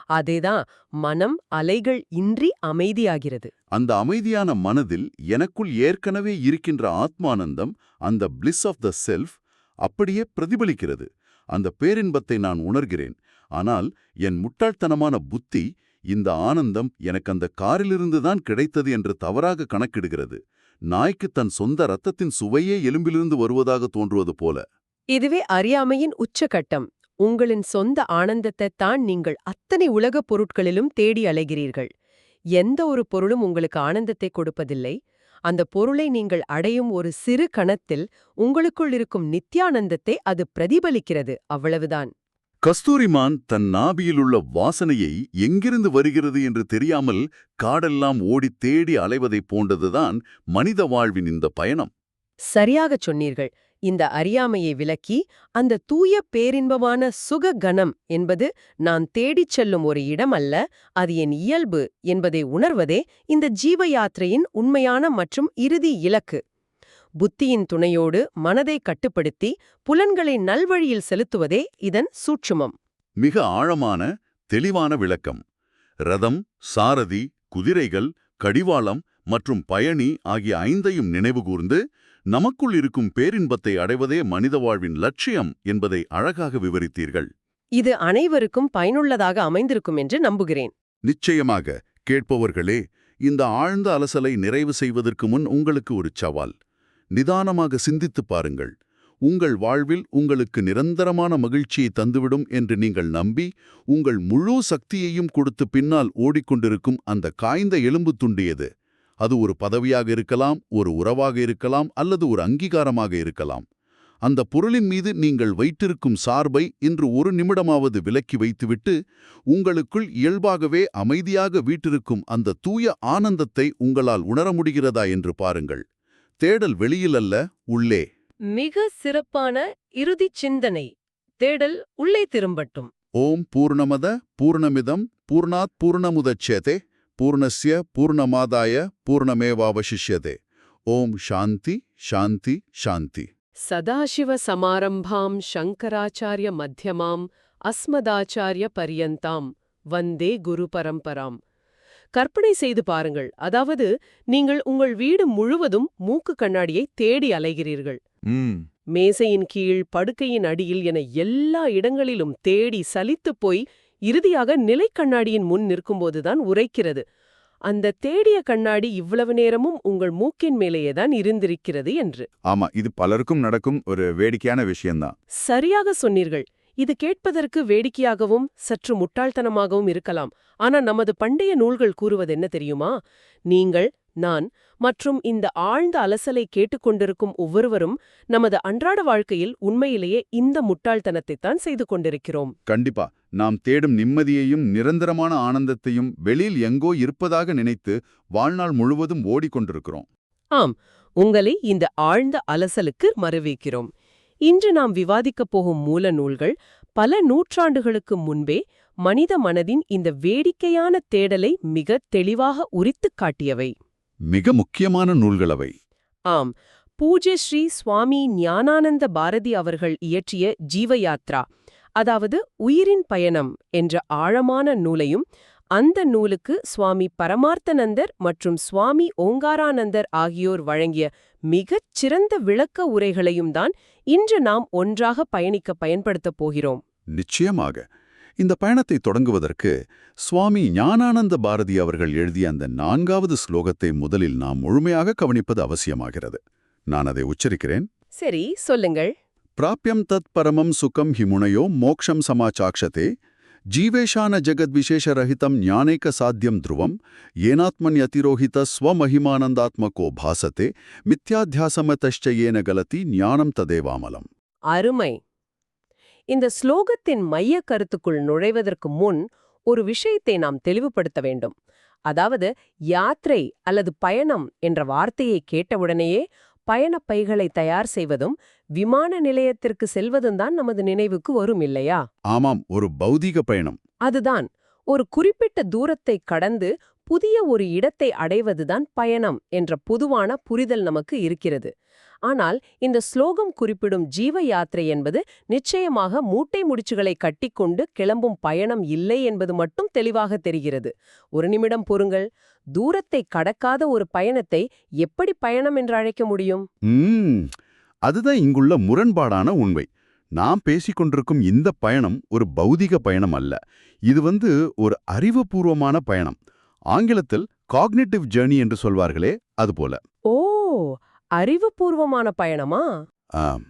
அதேதான், மனம் அலைகள் இன்றி அமைதியாகிறது. அந்த அமைதியான மனதில் எனக்குள் ஏற்கனவே இருக்கின்ற ஆத்மானந்தம், அந்த பிளிஸ் ஆஃப் த செல்ஃப், அப்படியே பிரதிபலிக்கிறது. அந்த பேரின்பத்தை நான் உணர்கிறேன். ஆனால் என் முட்டாள்தனமான புத்தி இந்த ஆனந்தம் எனக்கு அந்த காரிலிருந்துதான் கிடைத்தது என்று தவறாக கணக்கிடுகிறது. நாய்க்கு தன் சொந்த இரத்தத்தின் சுவையே எலும்பிலிருந்து வருவதாக தோன்றுவது போல. இதுவே அறியாமையின் உச்சகட்டம். உங்களின் சொந்த ஆனந்தத்தை தான் நீங்கள் அத்தனை உலகப் பொருட்களிலும் தேடி அலைகிறீர்கள். எந்த ஒரு பொருளும் உங்களுக்கு ஆனந்தத்தை கொடுப்பதில்லை. அந்த பொருளை நீங்கள் அடையும் ஒரு சிறு கணத்தில் உங்களுக்குள் இருக்கும் நித்யானந்தத்தை அது பிரதிபலிக்கிறது, அவ்வளவுதான். கஸ்தூரிமான் தன் நாபியிலுள்ள வாசனையை எங்கிருந்து வருகிறது என்று தெரியாமல் காடெல்லாம் ஓடித் தேடி அலைவதைப் போன்றதுதான் மனித வாழ்வின் இந்த பயணம். சரியாகச் சொன்னீர்கள். இந்த அறியாமையை விலக்கி அந்த தூய பேரின்பமான சுக கணம் என்பது நான் தேடிச் செல்லும் ஒரு இடம் அல்ல, அது என் இயல்பு என்பதை உணர்வதே இந்த ஜீவ யாத்திரையின் உண்மையான மற்றும் இறுதி இலக்கு. புத்தியின் துணையோடு மனதை கட்டுப்படுத்தி புலன்களை நல்வழியில் செலுத்துவதே இதன் சூட்சுமம். மிக ஆழமான தெளிவான விளக்கம். ரதம், சாரதி, குதிரைகள், கடிவாளம் மற்றும் பயணி ஆகிய ஐந்தையும் நினைவுகூர்ந்து நமக்குள் இருக்கும் பேரின்பத்தை அடைவதே மனித வாழ்வின் லட்சியம் என்பதை அழகாக விவரித்தீர்கள். இது அனைவருக்கும் பயனுள்ளதாக அமைந்திருக்கும் என்று நம்புகிறேன். நிச்சயமாக. கேட்பவர்களே, இந்த ஆழ்ந்த அலசலை நிறைவு செய்வதற்கு முன் உங்களுக்கு ஒரு சவால். நிதானமாக சிந்தித்துப் பாருங்கள். உங்கள் வாழ்வில் உங்களுக்கு நிரந்தரமான மகிழ்ச்சியை தந்துவிடும் என்று நீங்கள் நம்பி உங்கள் முழு சக்தியையும் கொடுத்து பின்னால் ஓடிக்கொண்டிருக்கும் அந்த காய்ந்த எலும்பு துண்டு எது? அது ஒரு பதவியாக இருக்கலாம், ஒரு உறவாக இருக்கலாம், அல்லது ஒரு அங்கீகாரமாக இருக்கலாம். அந்த பொருளின் மீது நீங்கள் வைத்திருக்கும் சார்பை இன்று ஒரு நிமிடமாவது விலக்கி வைத்துவிட்டு உங்களுக்குள் இயல்பாகவே அமைதியாக வீற்றிருக்கும் அந்த தூய ஆனந்தத்தை உங்களால் உணர முடிகிறதா என்று பாருங்கள். தேடல் வெளியில் அல்ல, உள்ளே. மிக சிறப்பான இறுதி சிந்தனை. தேடல் உள்ளே திரும்பட்டும். ஓம் பூர்ணமத பூர்ணமிதம் பூர்ணாத் பூர்ணமுதச்யதே பூர்ணஸ்ய பூர்ணமாதாய பூர்ணமேவாவசிஷ்யதே. ஓம் சாந்தி சாந்தி சாந்தி. சதாசிவ சமாரம்பாம் சங்கராச்சாரிய மத்தியமாம் அஸ்மதாச்சாரிய பரியந்தாம் வந்தே குரு பரம்பராம். கற்பனை செய்து பாருங்கள். அதாவது, நீங்கள் உங்கள் வீடு முழுவதும் மூக்கு கண்ணாடியை தேடி அலைகிறீர்கள். மேசையின் கீழ், படுக்கையின் அடியில் என எல்லா இடங்களிலும் தேடி சலித்துப் போய் இறுதியாக நிலைக்கண்ணாடியின் முன் நிற்கும்போதுதான் உரைக்கிறது, அந்த தேடிய கண்ணாடி இவ்வளவு நேரமும் உங்கள் மூக்கின் மேலேயேதான் இருந்திருக்கிறது என்று. ஆமா, இது பலருக்கும் நடக்கும் ஒரு வேடிக்கையான விஷயம்தான். சரியாக சொன்னீர்கள். இது கேட்பதற்கு வேடிக்கையாகவும் சற்று முட்டாள்தனமாகவும் இருக்கலாம். ஆனா நமது பண்டைய நூல்கள் கூறுவது என்ன தெரியுமா? நீங்கள், நான் மற்றும் இந்த ஆழ்ந்த அலசலை கேட்டுக்கொண்டிருக்கும் ஒவ்வொருவரும் நமது அன்றாட வாழ்க்கையில் உண்மையிலேயே இந்த முட்டாள்தனத்தைத்தான் செய்து கொண்டிருக்கிறோம். கண்டிப்பா. நாம் தேடும் நிம்மதியையும் நிரந்தரமான ஆனந்தத்தையும் வெளியில் எங்கோ இருப்பதாக நினைத்து வாழ்நாள் முழுவதும் ஓடிக்கொண்டிருக்கிறோம். ஆம், உங்களை இந்த ஆழ்ந்த அலசலுக்கு மறுவைக்கிறோம். இன்று நாம் விவாதிக்கப் போகும் மூல நூல்கள் பல நூற்றாண்டுகளுக்கு முன்பே மனித மனதின் இந்த வேடிக்கையான தேடலை மிக தெளிவாக உரித்துக் காட்டியவை. மிக முக்கியமான நூல்களவை. ஆம், பூஜ்ய ஸ்ரீ சுவாமி ஞானானந்த பாரதி அவர்கள் இயற்றிய ஜீவயாத்ரா, அதாவது உயிரின் பயணம் என்ற ஆழமான நூலையும், அந்த நூலுக்கு சுவாமி பரமார்த்தநந்தர் மற்றும் சுவாமி ஓங்காரானந்தர் ஆகியோர் வழங்கிய மிகச் சிறந்த விளக்க உரைகளையும் தான் இன்று நாம் ஒன்றாக பயன்படுத்தப் போகிறோம். நிச்சயமாக. இந்த பயணத்தை தொடங்குவதற்கு சுவாமி ஞானானந்த பாரதி அவர்கள் எழுதிய அந்த 4வது ஸ்லோகத்தை முதலில் நாம் முழுமையாக கவனிப்பது அவசியமாகிறது. நான் அதை உச்சரிக்கிறேன். சரி, சொல்லுங்கள். பிராப்யம் தத் பரமம் சுகம் ஹிமுனையோ மோக்ஷம் சமாச்சாக்ஷதே ஜீவேஷான ஜகத்விசேஷரஹிதம் ஞானைக சாத்தியம் த்ருவம் ஏனாத்மன்யதிரோஹித ஸ்வமஹிமானந்தாத்மகோ பாசத்தே மித்யாத்தியாசமதஷ்ச ஏன கலதி ஞானம் ததேவாமலம். அருமை. இந்த ஸ்லோகத்தின் மைய கருத்துக்குள் நுழைவதற்கு முன் ஒரு விஷயத்தை நாம் தெளிவுபடுத்த வேண்டும். அதாவது, யாத்திரை அல்லது பயணம் என்ற வார்த்தையை கேட்டவுடனேயே பயணப் பைகளை தயார் செய்வதும் விமான நிலையத்திற்கு செல்வதும் தான் நமது நினைவுக்கு வரும், இல்லையா? ஆமாம், ஒரு பௌதீக பயணம். அதுதான். ஒரு குறிப்பிட்ட தூரத்தை கடந்து புதிய ஒரு இடத்தை அடைவதுதான் பயணம் என்ற பொதுவான புரிதல் நமக்கு இருக்கிறது. ஆனால் இந்த ஸ்லோகம் குறிப்பிடும் ஜீவ யாத்திரை என்பது நிச்சயமாக மூட்டை முடிச்சுகளை கட்டிக்கொண்டு கிளம்பும் பயணம் இல்லை என்பது மட்டும் தெளிவாக தெரிகிறது. ஒரு நிமிடம் பொறுங்கள். தூரத்தை கடக்காத ஒரு பயணத்தை எப்படி பயணம் என்று அழைக்க முடியும்? அதுதான் இங்குள்ள முரண்பாடான உண்மை. நாம் பேசிக்கொண்டிருக்கும் இந்த பயணம் ஒரு பௌதிக பயணம் அல்ல. இது ஒரு அறிவுபூர்வமான பயணம். ஆங்கிலத்தில் காக்னிட்டிவ் ஜர்னி என்று சொல்வார்களே, அதுபோல. ஓ, அறிவுபூர்வமான பயணமா? ஆம்.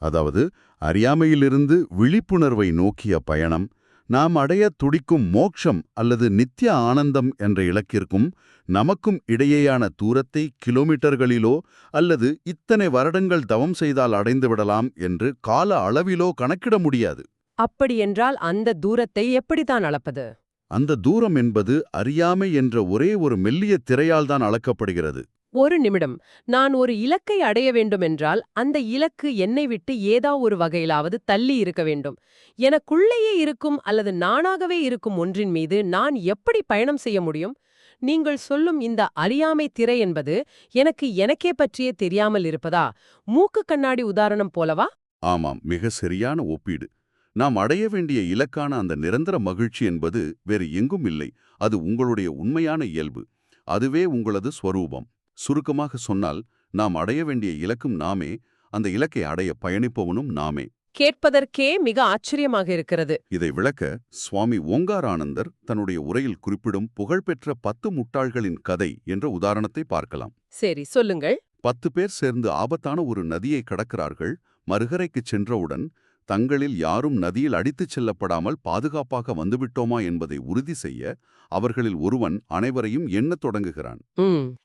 அதாவது அறியாமையிலிருந்து விழிப்புணர்வை நோக்கிய பயணம், நாம் அடைய துடிக்கும் மோக்ஷம் அல்லது நித்திய ஆனந்தம் என்ற இலக்கிற்கும் நமக்கும் இடையேயான தூரத்தை கிலோமீட்டர்களிலோ அல்லது இத்தனை வருடங்கள் தவம் செய்தால் அடைந்துவிடலாம் என்று கால அளவிலோ கணக்கிட முடியாது. அப்படியென்றால் அந்த தூரத்தை எப்படித்தான் அளப்பது? அந்த தூரம் என்பது அறியாமை என்ற ஒரே ஒரு மெல்லிய திரையால் தான் அளக்கப்படுகிறது. ஓ, ஒரு நிமிடம். நான் ஒரு இலக்கை அடைய வேண்டுமென்றால் அந்த இலக்கு என்னை விட்டு ஏதா ஒரு வகையிலாவது தள்ளி இருக்க வேண்டும். எனக்குள்ளேயே இருக்கும் அல்லது நானாகவே இருக்கும் ஒன்றின் மீது நான் எப்படி பயணம் செய்ய முடியும்? நீங்கள் சொல்லும் இந்த அறியாமை திரை என்பது எனக்கே பற்றியே தெரியாமல் இருப்பதா? மூக்கு கண்ணாடி உதாரணம் போலவா? ஆமாம், மிக சரியான ஒப்பீடு. நாம் அடைய வேண்டிய இலக்கான அந்த நிரந்தர மகிழ்ச்சி என்பது வேறு எங்கும் இல்லை. அது உங்களுடைய உண்மையான இயல்பு. அதுவே உங்களது ஸ்வரூபம். சுருக்கமாக சொன்னால், நாம் அடைய வேண்டிய இலக்கும் நாமே, அந்த இலக்கை அடைய பயணிப்பவனும் நாமே. கேட்பதற்கே மிக ஆச்சரியமாக இருக்கிறது. இதை விளக்க சுவாமி ஓங்காரானந்தர் தன்னுடைய உரையில் குறிப்பிடும் புகழ்பெற்ற 10 முட்டாள்களின் கதை என்ற உதாரணத்தை பார்க்கலாம். சரி, சொல்லுங்கள். 10 பேர் சேர்ந்து ஆபத்தான ஒரு நதியை கடக்கிறார்கள். மறுகரைக்குச் சென்றவுடன் தங்களில் யாரும் நதியில் அடித்துச் செல்லப்படாமல் பாதுகாப்பாக வந்துவிட்டோமா என்பதை உறுதி செய்ய அவர்களில் ஒருவன் அனைவரையும் எண்ணத் தொடங்குகிறான்.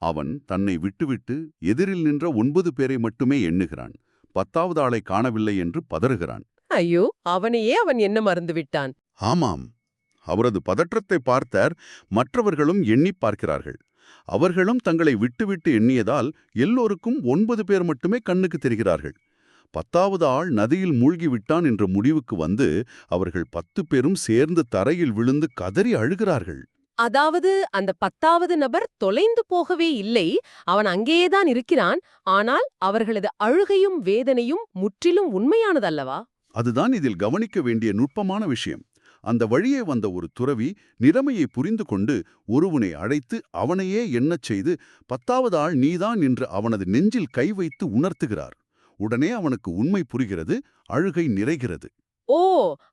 அவன் தன்னை விட்டுவிட்டு எதிரில் நின்ற 9 பேரை மட்டுமே எண்ணுகிறான். 10வது ஆளை காணவில்லை என்று பதறுகிறான். ஐயோ, அவனையே அவன் என்ன மறந்துவிட்டான். ஆமாம், அவரது பதற்றத்தை பார்த்தார் மற்றவர்களும் எண்ணிப் பார்க்கிறார்கள். அவர்களும் தங்களை விட்டுவிட்டு எண்ணியதால் எல்லோருக்கும் 9 பேர் மட்டுமே கண்ணுக்கு தெரிகிறார்கள். 10வது ஆள் நதியில் மூழ்கிவிட்டான் என்ற முடிவுக்கு வந்து அவர்கள் 10 பேரும் சேர்ந்து தரையில் விழுந்து கதறி அழுகிறார்கள். அதாவது அந்த 10வது நபர் தொலைந்து போகவே இல்லை, அவன் அங்கேயேதான் இருக்கிறான். ஆனால் அவர்களது அழுகையும் வேதனையும் முற்றிலும் உண்மையானதல்லவா? அதுதான் இதில் கவனிக்க வேண்டிய நுட்பமான விஷயம். அந்த வழியே வந்த ஒரு துறவி நிலைமையை புரிந்து கொண்டு ஒருவனை அழைத்து அவனையே எண்ணச் செய்து 10வது ஆள் நீதான் என்று அவனது நெஞ்சில் கை வைத்து உணர்த்துகிறார். உடனே அவனுக்கு உண்மை புரிகிறது, அழுகை நிறைகிறது. ஓ,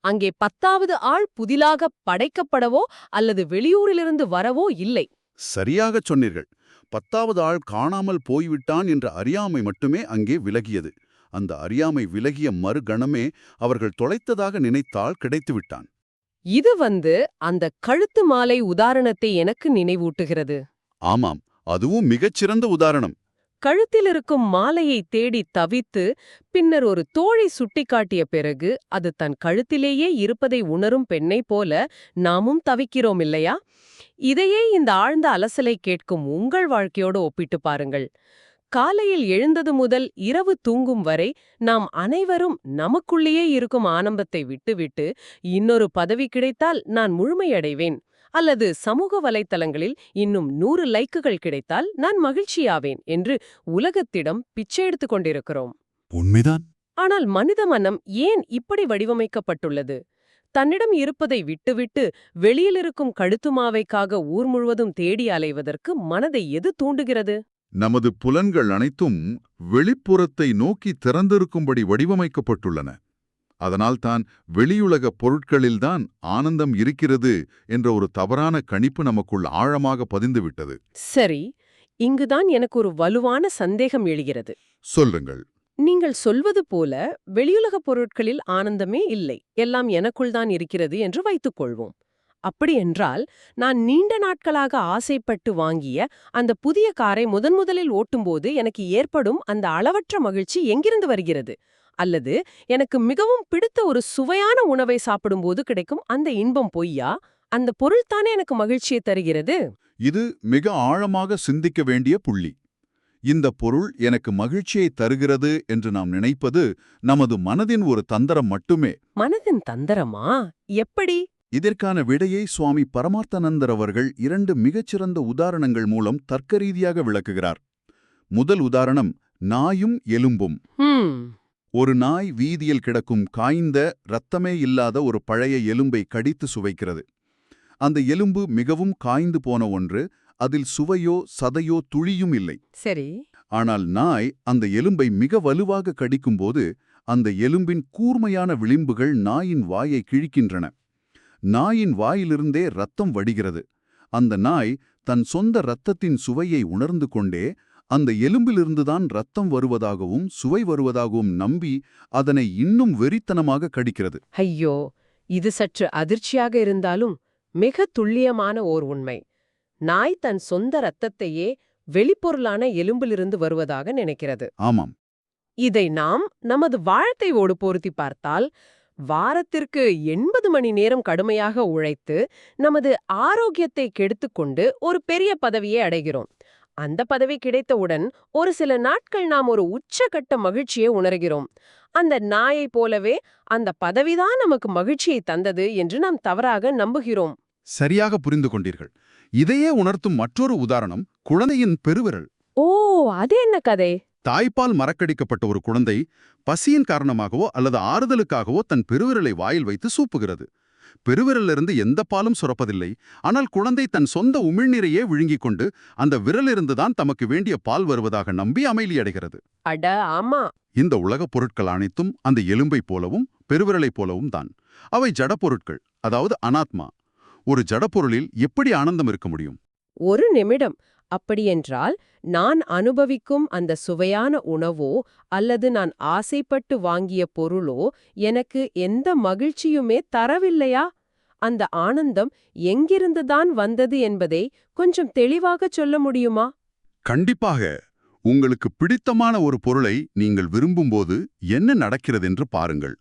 அங்கே 10வது ஆள் புதிலாக படைக்கப்படவோ அல்லது வெளியூரிலிருந்து வரவோ இல்லை. சரியாகச் சொன்னீர்கள். 10வது ஆள் காணாமல் போய்விட்டான் என்ற அறியாமை மட்டுமே அங்கே விலகியது. அந்த அறியாமை விலகிய மறுகணமே அவர்கள் தொலைத்ததாக நினைத்தால் கிடைத்துவிட்டான். இது அந்த கழுத்து மாலை உதாரணத்தை எனக்கு நினைவூட்டுகிறது. ஆமாம், அதுவும் மிகச்சிறந்த உதாரணம். கழுத்தில் இருக்கும் மாலையை தேடி தவித்து பின்னர் ஒரு தோழி சுட்டிக்காட்டிய பிறகு அது தன் கழுத்திலேயே இருப்பதை உணரும் பெண்ணை போல நாமும் தவிக்கிறோம் இல்லையா? இதையே இந்த ஆழ்ந்த அலசலை கேட்கும் உங்கள் வாழ்க்கையோடு ஒப்பிட்டு பாருங்கள். காலையில் எழுந்தது முதல் இரவு தூங்கும் வரை நாம் அனைவரும் நமக்குள்ளேயே இருக்கும் ஆனந்தத்தை விட்டுவிட்டு இன்னொரு பதவி கிடைத்தால் நான் முழுமையடைவேன், அல்லது சமூக வலைத்தளங்களில் இன்னும் 100 லைக்குகள் கிடைத்தால் நான் மகிழ்ச்சியாவேன் என்று உலகத்திடம் பிச்சை எடுத்துக் கொண்டிருக்கிறோம். உண்மைதான். ஆனால் மனித மனம் ஏன் இப்படி வடிவமைக்கப்பட்டுள்ளது? தன்னிடம் இருப்பதை விட்டுவிட்டு வெளியிலிருக்கும் கழுத்துமாவைக்காக ஊர் முழுவதும் தேடி அலைவதற்கு மனதை எது தூண்டுகிறது? நமது புலன்கள் அனைத்தும் வெளிப்புறத்தை நோக்கி திறந்திருக்கும்படி வடிவமைக்கப்பட்டுள்ளன. அதனால்தான் வெளியுலக பொருட்களில்தான் ஆனந்தம் இருக்கிறது என்ற ஒரு தவறான கணிப்பு நமக்குள் ஆழமாக பதிந்துவிட்டது. சரி, இங்குதான் எனக்கு ஒரு வலுவான சந்தேகம் எழுகிறது. சொல்லுங்கள். நீங்கள் சொல்வது போல வெளியுலகப் பொருட்களில் ஆனந்தமே இல்லை, எல்லாம் எனக்குள்தான் இருக்கிறது என்று வைத்துக்கொள்வோம். அப்படியென்றால் நான் நீண்ட நாட்களாக ஆசைப்பட்டு வாங்கிய அந்த புதிய காரை முதன்முதலில் ஓட்டும்போது எனக்கு ஏற்படும் அந்த அளவற்ற மகிழ்ச்சி எங்கிருந்து வருகிறது? அல்லது எனக்கு மிகவும் பிடித்த ஒரு சுவையான உணவை சாப்பிடும்போது கிடைக்கும் அந்த இன்பம் பொய்யா? அந்த பொருள்தானே எனக்கு மகிழ்ச்சியை தருகிறது. இது மிக ஆழமாக சிந்திக்க வேண்டிய புள்ளி. இந்த பொருள் எனக்கு மகிழ்ச்சியை தருகிறது என்று நாம் நினைப்பது நமது மனதின் ஒரு தந்திரம் மட்டுமே. மனதின் தந்திரமா? எப்படி? இதற்கான விடையை சுவாமி பரமார்த்தானந்தர் அவர்கள் 2 மிகச்சிறந்த உதாரணங்கள் மூலம் தர்க்கரீதியாக விளக்குகிறார். முதல் உதாரணம் நாயும் எலும்பும். ஒரு நாய் வீதியில் கிடக்கும் காய்ந்த இரத்தமே இல்லாத ஒரு பழைய எலும்பை கடித்து சுவைக்கிறது. அந்த எலும்பு மிகவும் காய்ந்து போன ஒன்று, அதில் சுவையோ சதையோ துளியும் இல்லை. சரி. ஆனால் நாய் அந்த எலும்பை மிக வலுவாக கடிக்கும்போது அந்த எலும்பின் கூர்மையான விளிம்புகள் நாயின் வாயை கிழிக்கின்றன. நாயின் வாயிலிருந்தே ரத்தம் வடிகிறது. அந்த நாய் தன் சொந்த இரத்தத்தின் சுவையை உணர்ந்து கொண்டே அந்த எலும்பிலிருந்துதான் ரத்தம் வருவதாகவும் சுவை வருவதாகவும் நம்பி அதனை இன்னும் வெறித்தனமாக கடிக்கிறது. ஐயோ, இது சற்று அதிர்ச்சியாக இருந்தாலும் மிக துல்லியமான ஓர் உண்மை. நாய் தன் சொந்த இரத்தத்தையே வெளிப்பொருளான எலும்பிலிருந்து வருவதாக நினைக்கிறது. ஆமாம். இதை நாம் நமது வாழ்க்கையோடு பொருத்தி பார்த்தால், வாரத்திற்கு 80 மணி நேரம் கடுமையாக உழைத்து நமது ஆரோக்கியத்தை கெடுத்துக்கொண்டு ஒரு பெரிய பதவியை அடைகிறோம். அந்த பதவி கிடைத்தவுடன் ஒரு சில நாட்கள் நாம் ஒரு உச்சகட்ட மகிழ்ச்சியை உணர்கிறோம். அந்த நாயை போலவே அந்த பதவிதான் நமக்கு மகிழ்ச்சியை தந்தது என்று நாம் தவறாக நம்புகிறோம். சரியாக புரிந்து கொண்டீர்கள். இதையே உணர்த்தும் மற்றொரு உதாரணம் குழந்தையின் பெருவிரல். ஓ, அது என்ன கதை? தாய்ப்பால் மறக்கடிக்கப்பட்ட ஒரு குழந்தை பசியின் காரணமாகவோ அல்லது ஆறுதலுக்காகவோ தன் பெருவிரலை வாயில் வைத்து சூப்புகிறது. பெருவிரலிருந்து எந்த பாலும் சுரப்பதில்லை. ஆனால் குழந்தை தன் சொந்த உமிழ்நீரையே விழுங்கிக் கொண்டு அந்த விரலிருந்துதான் தமக்கு வேண்டிய பால் வருவதாக நம்பி அமைதியடைகிறது. அட ஆமா. இந்த உலகப் பொருட்கள் அனைத்தும் அந்த எலும்பைப் போலவும் பெருவிரலைப் போலவும் தான். அவை ஜடப்பொருட்கள், அதாவது அனாத்மா. ஒரு ஜடப்பொருளில் எப்படி ஆனந்தம் இருக்க முடியும்? ஒரு நிமிடம். அப்படியென்றால் நான் அனுபவிக்கும் அந்த சுவையான உணவோ அல்லது நான் ஆசைப்பட்டு வாங்கிய பொருளோ எனக்கு எந்த மகிழ்ச்சியுமே தரவில்லையா? அந்த ஆனந்தம் எங்கிருந்துதான் வந்தது என்பதை கொஞ்சம் தெளிவாகச் சொல்ல முடியுமா? கண்டிப்பாக. உங்களுக்கு பிடித்தமான ஒரு பொருளை நீங்கள் விரும்பும்போது என்ன நடக்கிறதென்று பாருங்கள்.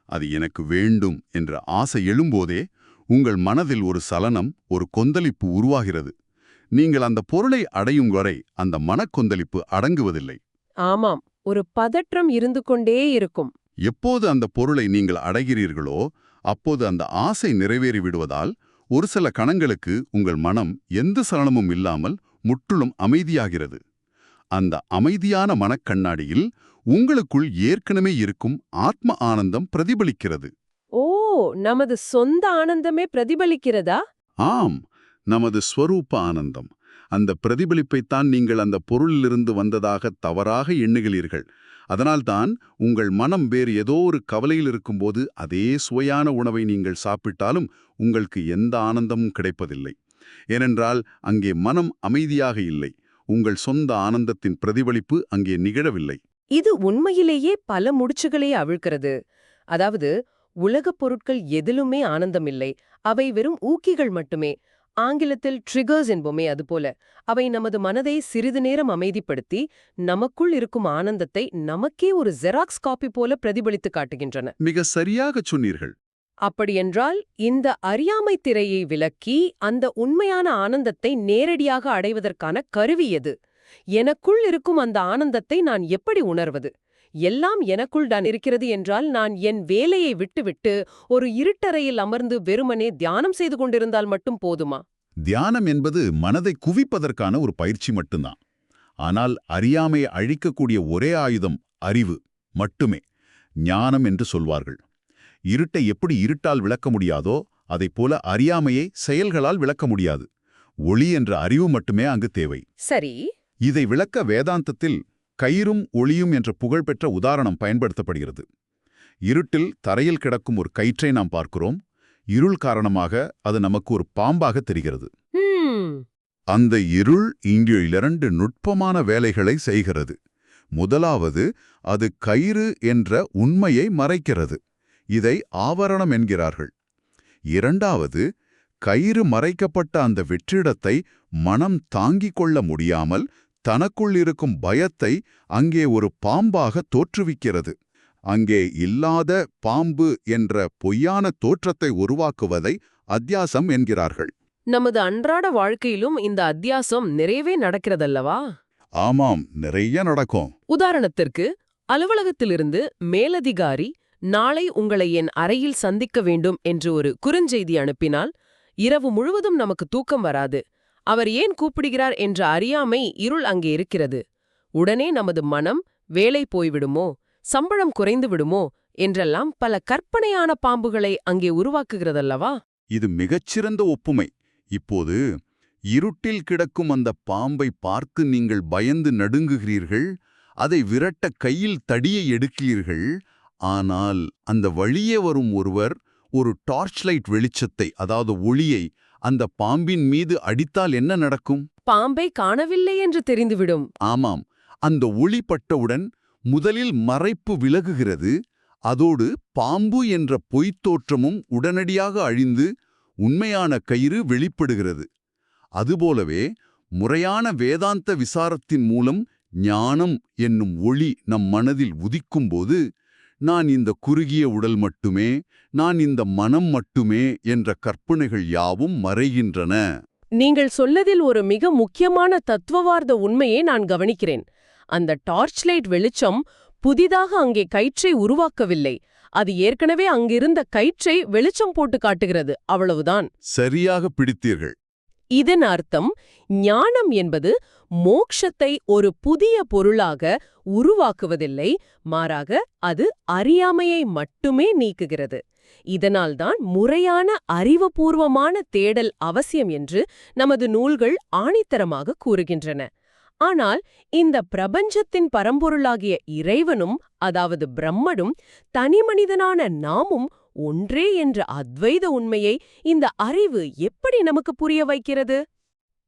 அது எனக்கு வேண்டும் என்ற ஆசை எழும்போதே உங்கள் மனதில் ஒரு சலனம், ஒரு கொந்தளிப்பு உருவாகிறது. நீங்கள் அந்த பொருளை அடையும் வரை அந்த மனக்கொந்தளிப்பு அடங்குவதில்லை. ஆமாம், ஒரு பதற்றம் இருந்து கொண்டே இருக்கும். எப்போது அந்த பொருளை நீங்கள் அடைகிறீர்களோ அப்போது அந்த ஆசை நிறைவேறி விடுவதால் ஒரு சில கணங்களுக்கு உங்கள் மனம் எந்த சலனமும் இல்லாமல் முற்றிலும் அமைதியாகிறது. அந்த அமைதியான மனக்கண்ணாடியில் உங்களுக்குள் ஏற்கனவே இருக்கும் ஆத்ம ஆனந்தம் பிரதிபலிக்கிறது. ஓ, நமது சொந்த ஆனந்தமே பிரதிபலிக்கிறதா? ஆம், நமது ஸ்வரூப ஆனந்தம். அந்த பிரதிபலிப்பைத்தான் நீங்கள் அந்த பொருளிலிருந்து வந்ததாக தவறாக எண்ணுகிறீர்கள். அதனால்தான் உங்கள் மனம் வேறு ஏதோ ஒரு கவலையில் இருக்கும்போது அதே சுவையான உணவை நீங்கள் சாப்பிட்டாலும் உங்களுக்கு எந்த ஆனந்தமும் கிடைப்பதில்லை. ஏனென்றால் அங்கே மனம் அமைதியாக இல்லை. உங்கள் சொந்த ஆனந்தத்தின் பிரதிபலிப்பு அங்கே நிகழவில்லை. இது உண்மையிலேயே பல முடிச்சுகளை அவிழ்க்கிறது. அதாவது உலகப் பொருட்கள் எதிலுமே ஆனந்தமில்லை, அவை வெறும் ஊக்கிகள் மட்டுமே. ஆங்கிலத்தில் ட்ரிகர்ஸ் என்போமே அதுபோல அவை நமது மனதை சிறிது நேரம் அமைதிப்படுத்தி நமக்குள் இருக்கும் ஆனந்தத்தை நமக்கே ஒரு ஜெராக்ஸ் காப்பி போல பிரதிபலித்து காட்டுகின்றன. மிக சரியாகச் சொன்னீர்கள். அப்படியென்றால் இந்த அறியாமை திரையை விலக்கி அந்த உண்மையான ஆனந்தத்தை நேரடியாக அடைவதற்கான கருவி எது? எனக்குள் இருக்கும் அந்த ஆனந்தத்தை நான் எப்படி உணர்வது? எல்லாம் எனக்குள் தான் இருக்கிறது என்றால் நான் என் வேலையை விட்டுவிட்டு ஒரு இருட்டறையில் அமர்ந்து வெறுமனே தியானம் செய்து கொண்டிருந்தால் மட்டும் போதுமா? தியானம் என்பது மனதை குவிப்பதற்கான ஒரு பயிற்சி மட்டும்தான். ஆனால் அறியாமையை அழிக்கக்கூடிய ஒரே ஆயுதம் அறிவு மட்டுமே. ஞானம் என்று சொல்வார்கள். இருட்டை எப்படி இருட்டால் விளக்க முடியாதோ அதைப்போல அறியாமையை செயல்களால் விளக்க முடியாது. ஒளி என்ற அறிவு மட்டுமே அங்கு தேவை. சரி. இதை விளக்க வேதாந்தத்தில் கயிறும் ஒளியும் என்ற புகழ்பெற்ற உதாரணம் பயன்படுத்தப்படுகிறது. இருட்டில் தரையில் கிடக்கும் ஒரு கயிற்றை நாம் பார்க்கிறோம். இருள் காரணமாக அது நமக்கு ஒரு பாம்பாக தெரிகிறது. அந்த இருள் இங்கே 2 நுட்பமான வேலைகளை செய்கிறது. முதலாவது, அது கயிறு என்ற உண்மையை மறைக்கிறது. இதை ஆவரணம் என்கிறார்கள். இரண்டாவது, கயிறு மறைக்கப்பட்ட அந்த வெற்றிடத்தை மனம் தாங்கிக் கொள்ள முடியாமல் தனக்குள் இருக்கும் பயத்தை அங்கே ஒரு பாம்பாக தோற்றுவிக்கிறது. அங்கே இல்லாத பாம்பு என்ற பொய்யான தோற்றத்தை உருவாக்குவதை அத்தியாசம் என்கிறார்கள். நமது அன்றாட வாழ்க்கையிலும் இந்த அத்தியாசம் நிறையவே நடக்கிறதல்லவா? ஆமாம், நிறைய நடக்கும். உதாரணத்திற்கு, அலுவலகத்திலிருந்து மேலதிகாரி நாளை உங்களை என் அறையில் சந்திக்க வேண்டும் என்று ஒரு குறுஞ்செய்தி அனுப்பினால் இரவு முழுவதும் நமக்கு தூக்கம் வராது. அவர் ஏன் கூப்பிடுகிறார் என்ற அறியாமை இருள் அங்கே இருக்கிறது. உடனே நமது மனம் வேலை போய்விடுமோ, சம்பளம் குறைந்து விடுமோ என்றெல்லாம் பல கற்பனையான பாம்புகளை அங்கே உருவாக்குகிறதல்லவா? இது மிகச்சிறந்த ஒப்புமை. இப்போது இருட்டில் கிடக்கும் அந்த பாம்பை பார்த்து நீங்கள் பயந்து நடுங்குகிறீர்கள். அதை விரட்ட கையில் தடியை எடுக்கிறீர்கள். ஆனால் அந்த வழியே வரும் ஒருவர் ஒரு டார்ச் லைட் வெளிச்சத்தை, அதாவது ஒளியை, அந்த பாம்பின் மீது அடித்தால் என்ன நடக்கும்? பாம்பை காணவில்லை என்று தெரிந்துவிடும். ஆமாம், அந்த ஒளி பட்டவுடன் முதலில் மறைப்பு விலகுகிறது. அதோடு பாம்பு என்ற பொய்த்தோற்றமும் உடனடியாக அழிந்து உண்மையான கயிறு வெளிப்படுகிறது. அதுபோலவே முறையான வேதாந்த விசாரத்தின் மூலம் ஞானம் என்னும் ஒளி நம் மனதில் உதிக்கும்போது, நான் இந்த குறுகிய உடல் மட்டுமே, நான் இந்த மனம் மட்டுமே என்ற கற்பனைகள் யாவும் மறைகின்றன. நீங்கள் சொல்லதில் ஒரு மிக முக்கியமான தத்துவவார்த்த உண்மையை நான் கவனிக்கிறேன். அந்த டார்ச் லைட் வெளிச்சம் புதிதாக அங்கே கயிற்றை உருவாக்கவில்லை. அது ஏற்கனவே அங்கிருந்த கயிற்றை வெளிச்சம் போட்டு காட்டுகிறது, அவ்வளவுதான். சரியாக பிடித்தீர்கள். இதன் அர்த்தம் ஞானம் என்பது மோக்ஷத்தை ஒரு புதிய பொருளாக உருவாக்குவதில்லை, மாறாக அது அறியாமையை மட்டுமே நீக்குகிறது. இதனால்தான் முறையான அறிவுபூர்வமான தேடல் அவசியம் என்று நமது நூல்கள் ஆணித்தரமாக கூறுகின்றன. ஆனால் இந்த பிரபஞ்சத்தின் பரம்பொருளாகிய இறைவனும், அதாவது பிரம்மனும், தனிமனிதனான நாமும் ஒன்றே என்ற அத்வைத உண்மையை இந்த அறிவு எப்படி நமக்கு புரிய வைக்கிறது?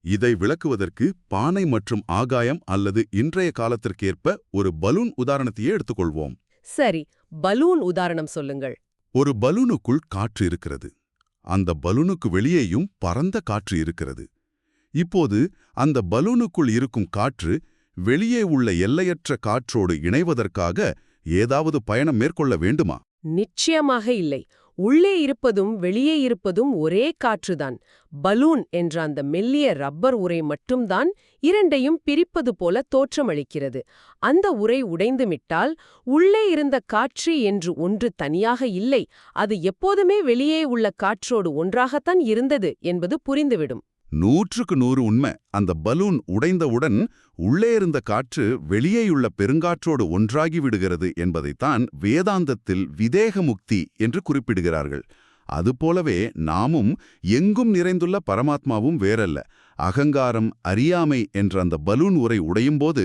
இதை விளக்குவதற்கு பானை மற்றும் ஆகாயம் அல்லது இன்றைய காலத்திற்கேற்ப ஒரு பலூன் உதாரணத்தையே எடுத்துக்கொள்வோம். சரி, பலூன் உதாரணம் சொல்லுங்கள். ஒரு பலூனுக்குள் காற்று இருக்கிறது. அந்த பலூனுக்கு வெளியேயும் பரந்த காற்று இருக்கிறது. இப்போது அந்த பலூனுக்குள் இருக்கும் காற்று வெளியே உள்ள எல்லையற்ற காற்றோடு இணைவதற்காக ஏதாவது பயணம் மேற்கொள்ள வேண்டுமா? நிச்சயமாக இல்லை. உள்ளே இருப்பதும் வெளியே இருப்பதும் ஒரே காற்றுதான். பலூன் என்ற அந்த மெல்லிய ரப்பர் உறை மட்டும்தான் இரண்டையும் பிரிப்பது போல தோற்றமளிக்கிறது. அந்த உறை உடைந்துவிட்டால் உள்ளே இருந்த காற்று என்று ஒன்று தனியாக இல்லை, அது எப்போதுமே வெளியே உள்ள காற்றோடு ஒன்றாகத்தான் இருந்தது என்பது புரிந்துவிடும். 100க்கு 100 உண்மை. அந்த பலூன் உடைந்தவுடன் உள்ளே இருந்த காற்று வெளியேயுள்ள பெருங்காற்றோடு ஒன்றாகி விடுகிறது என்பதைத்தான் வேதாந்தத்தில் விதேகமுக்தி என்று குறிப்பிடுகிறார்கள். அதுபோலவே நாமும் எங்கும் நிறைந்துள்ள பரமாத்மாவும் வேறல்ல. அகங்காரம், அறியாமை என்ற அந்த பலூன் உறை உடையும்போது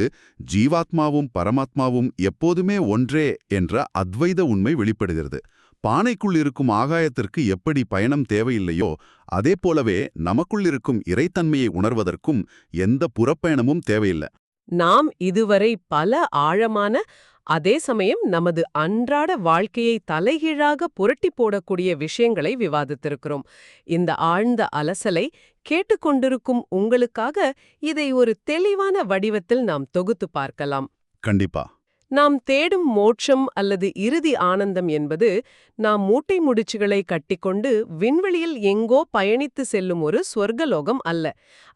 ஜீவாத்மாவும் பரமாத்மாவும் எப்போதுமே ஒன்றே என்ற அத்வைத உண்மை வெளிப்படுகிறது. பானைக்குள் இருக்கும் ஆகாயத்திற்கு எப்படி பயணம் தேவையில்லையோ அதே போலவே நமக்குள் இருக்கும் இறைத்தன்மையை உணர்வதற்கும் எந்த புறப்பயணமும் தேவையில்லை. நாம் இதுவரை பல ஆழமான, அதே சமயம் நமது அன்றாட வாழ்க்கையை தலைகீழாக புரட்டி போடக்கூடிய விஷயங்களை விவாதித்திருக்கிறோம். இந்த ஆழ்ந்த அலசலை கேட்டுக்கொண்டிருக்கும் உங்களுக்காக இதை ஒரு தெளிவான வடிவத்தில் நாம் தொகுத்து பார்க்கலாம். கண்டிப்பா. நாம் தேடும் மோட்சம் அல்லது இறுதி ஆனந்தம் என்பது நாம் மூட்டை முடிச்சுகளை கட்டிக்கொண்டு விண்வெளியில் எங்கோ பயணித்து செல்லும் ஒரு சொர்க்கலோகம் அல்ல.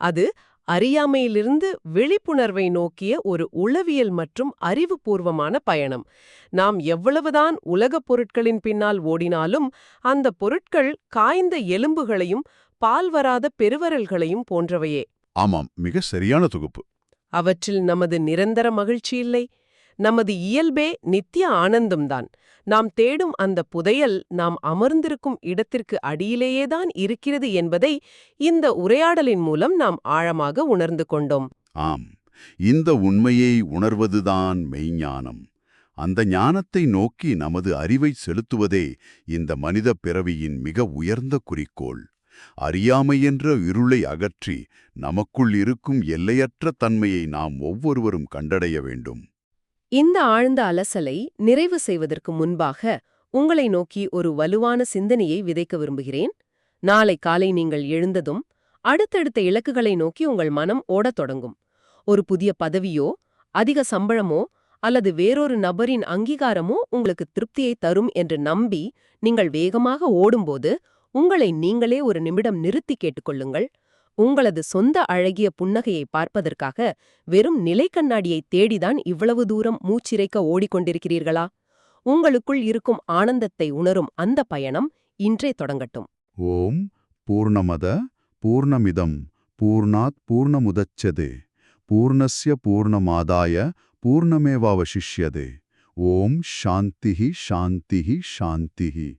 அது அறியாமையிலிருந்து விழிப்புணர்வை நோக்கிய ஒரு உளவியல் மற்றும் அறிவுபூர்வமான பயணம். நாம் எவ்வளவுதான் உலகப் பொருட்களின் பின்னால் ஓடினாலும் அந்த பொருட்கள் காய்ந்த எலும்புகளையும் பால் வராத பெருவரல்களையும் போன்றவையே. ஆமாம், மிக சரியான தொகுப்பு. அவற்றில் நமது நிரந்தர மகிழ்ச்சி இல்லை. நமது இயல்பே நித்திய ஆனந்தம்தான். நாம் தேடும் அந்த புதையல் நாம் அமர்ந்திருக்கும் இடத்திற்கு அடியிலேயேதான் இருக்கிறது என்பதை இந்த உரையாடலின் மூலம் நாம் ஆழமாக உணர்ந்து கொண்டோம். ஆம், இந்த உண்மையை உணர்வதுதான் மெய்ஞானம். அந்த ஞானத்தை நோக்கி நமது அறிவை செலுத்துவதே இந்த மனித பிறவியின் மிக உயர்ந்த குறிக்கோள். அறியாமை என்ற இருளை அகற்றி நமக்குள் இருக்கும் எல்லையற்ற தன்மையை நாம் ஒவ்வொருவரும் கண்டடைய வேண்டும். இந்த ஆழ்ந்த அலசலை நிறைவு செய்வதற்கு முன்பாக உங்களை நோக்கி ஒரு வலுவான சிந்தனையை விதைக்க விரும்புகிறேன். நாளை காலை நீங்கள் எழுந்ததும் அடுத்தடுத்த இலக்குகளை நோக்கி உங்கள் மனம் ஓடத் தொடங்கும். ஒரு புதிய பதவியோ, அதிக சம்பளமோ அல்லது வேறொரு நபரின் அங்கீகாரமோ உங்களுக்கு திருப்தியை தரும் என்று நம்பி நீங்கள் வேகமாக ஓடும்போது உங்களை நீங்களே ஒரு நிமிடம் நிறுத்தி கேட்டுக்கொள்ளுங்கள். உங்களது சொந்த அழகிய புன்னகையை பார்ப்பதற்காக வெறும் நிலைக்கண்ணாடியை தேடிதான் இவ்வளவு தூரம் மூச்சிறைக்க ஓடிக்கொண்டிருக்கிறீர்களா? உங்களுக்குள் இருக்கும் ஆனந்தத்தை உணரும் அந்த பயணம் இன்றே தொடங்கட்டும். ஓம் பூர்ணமத பூர்ணமிதம் பூர்ணாத் பூர்ணமுதச்யதே பூர்ணஸ்ய பூர்ணமாதாய பூர்ணமேவாவசிஷ்யதே. ஓம் சாந்திஹி சாந்திஹி சாந்திஹி.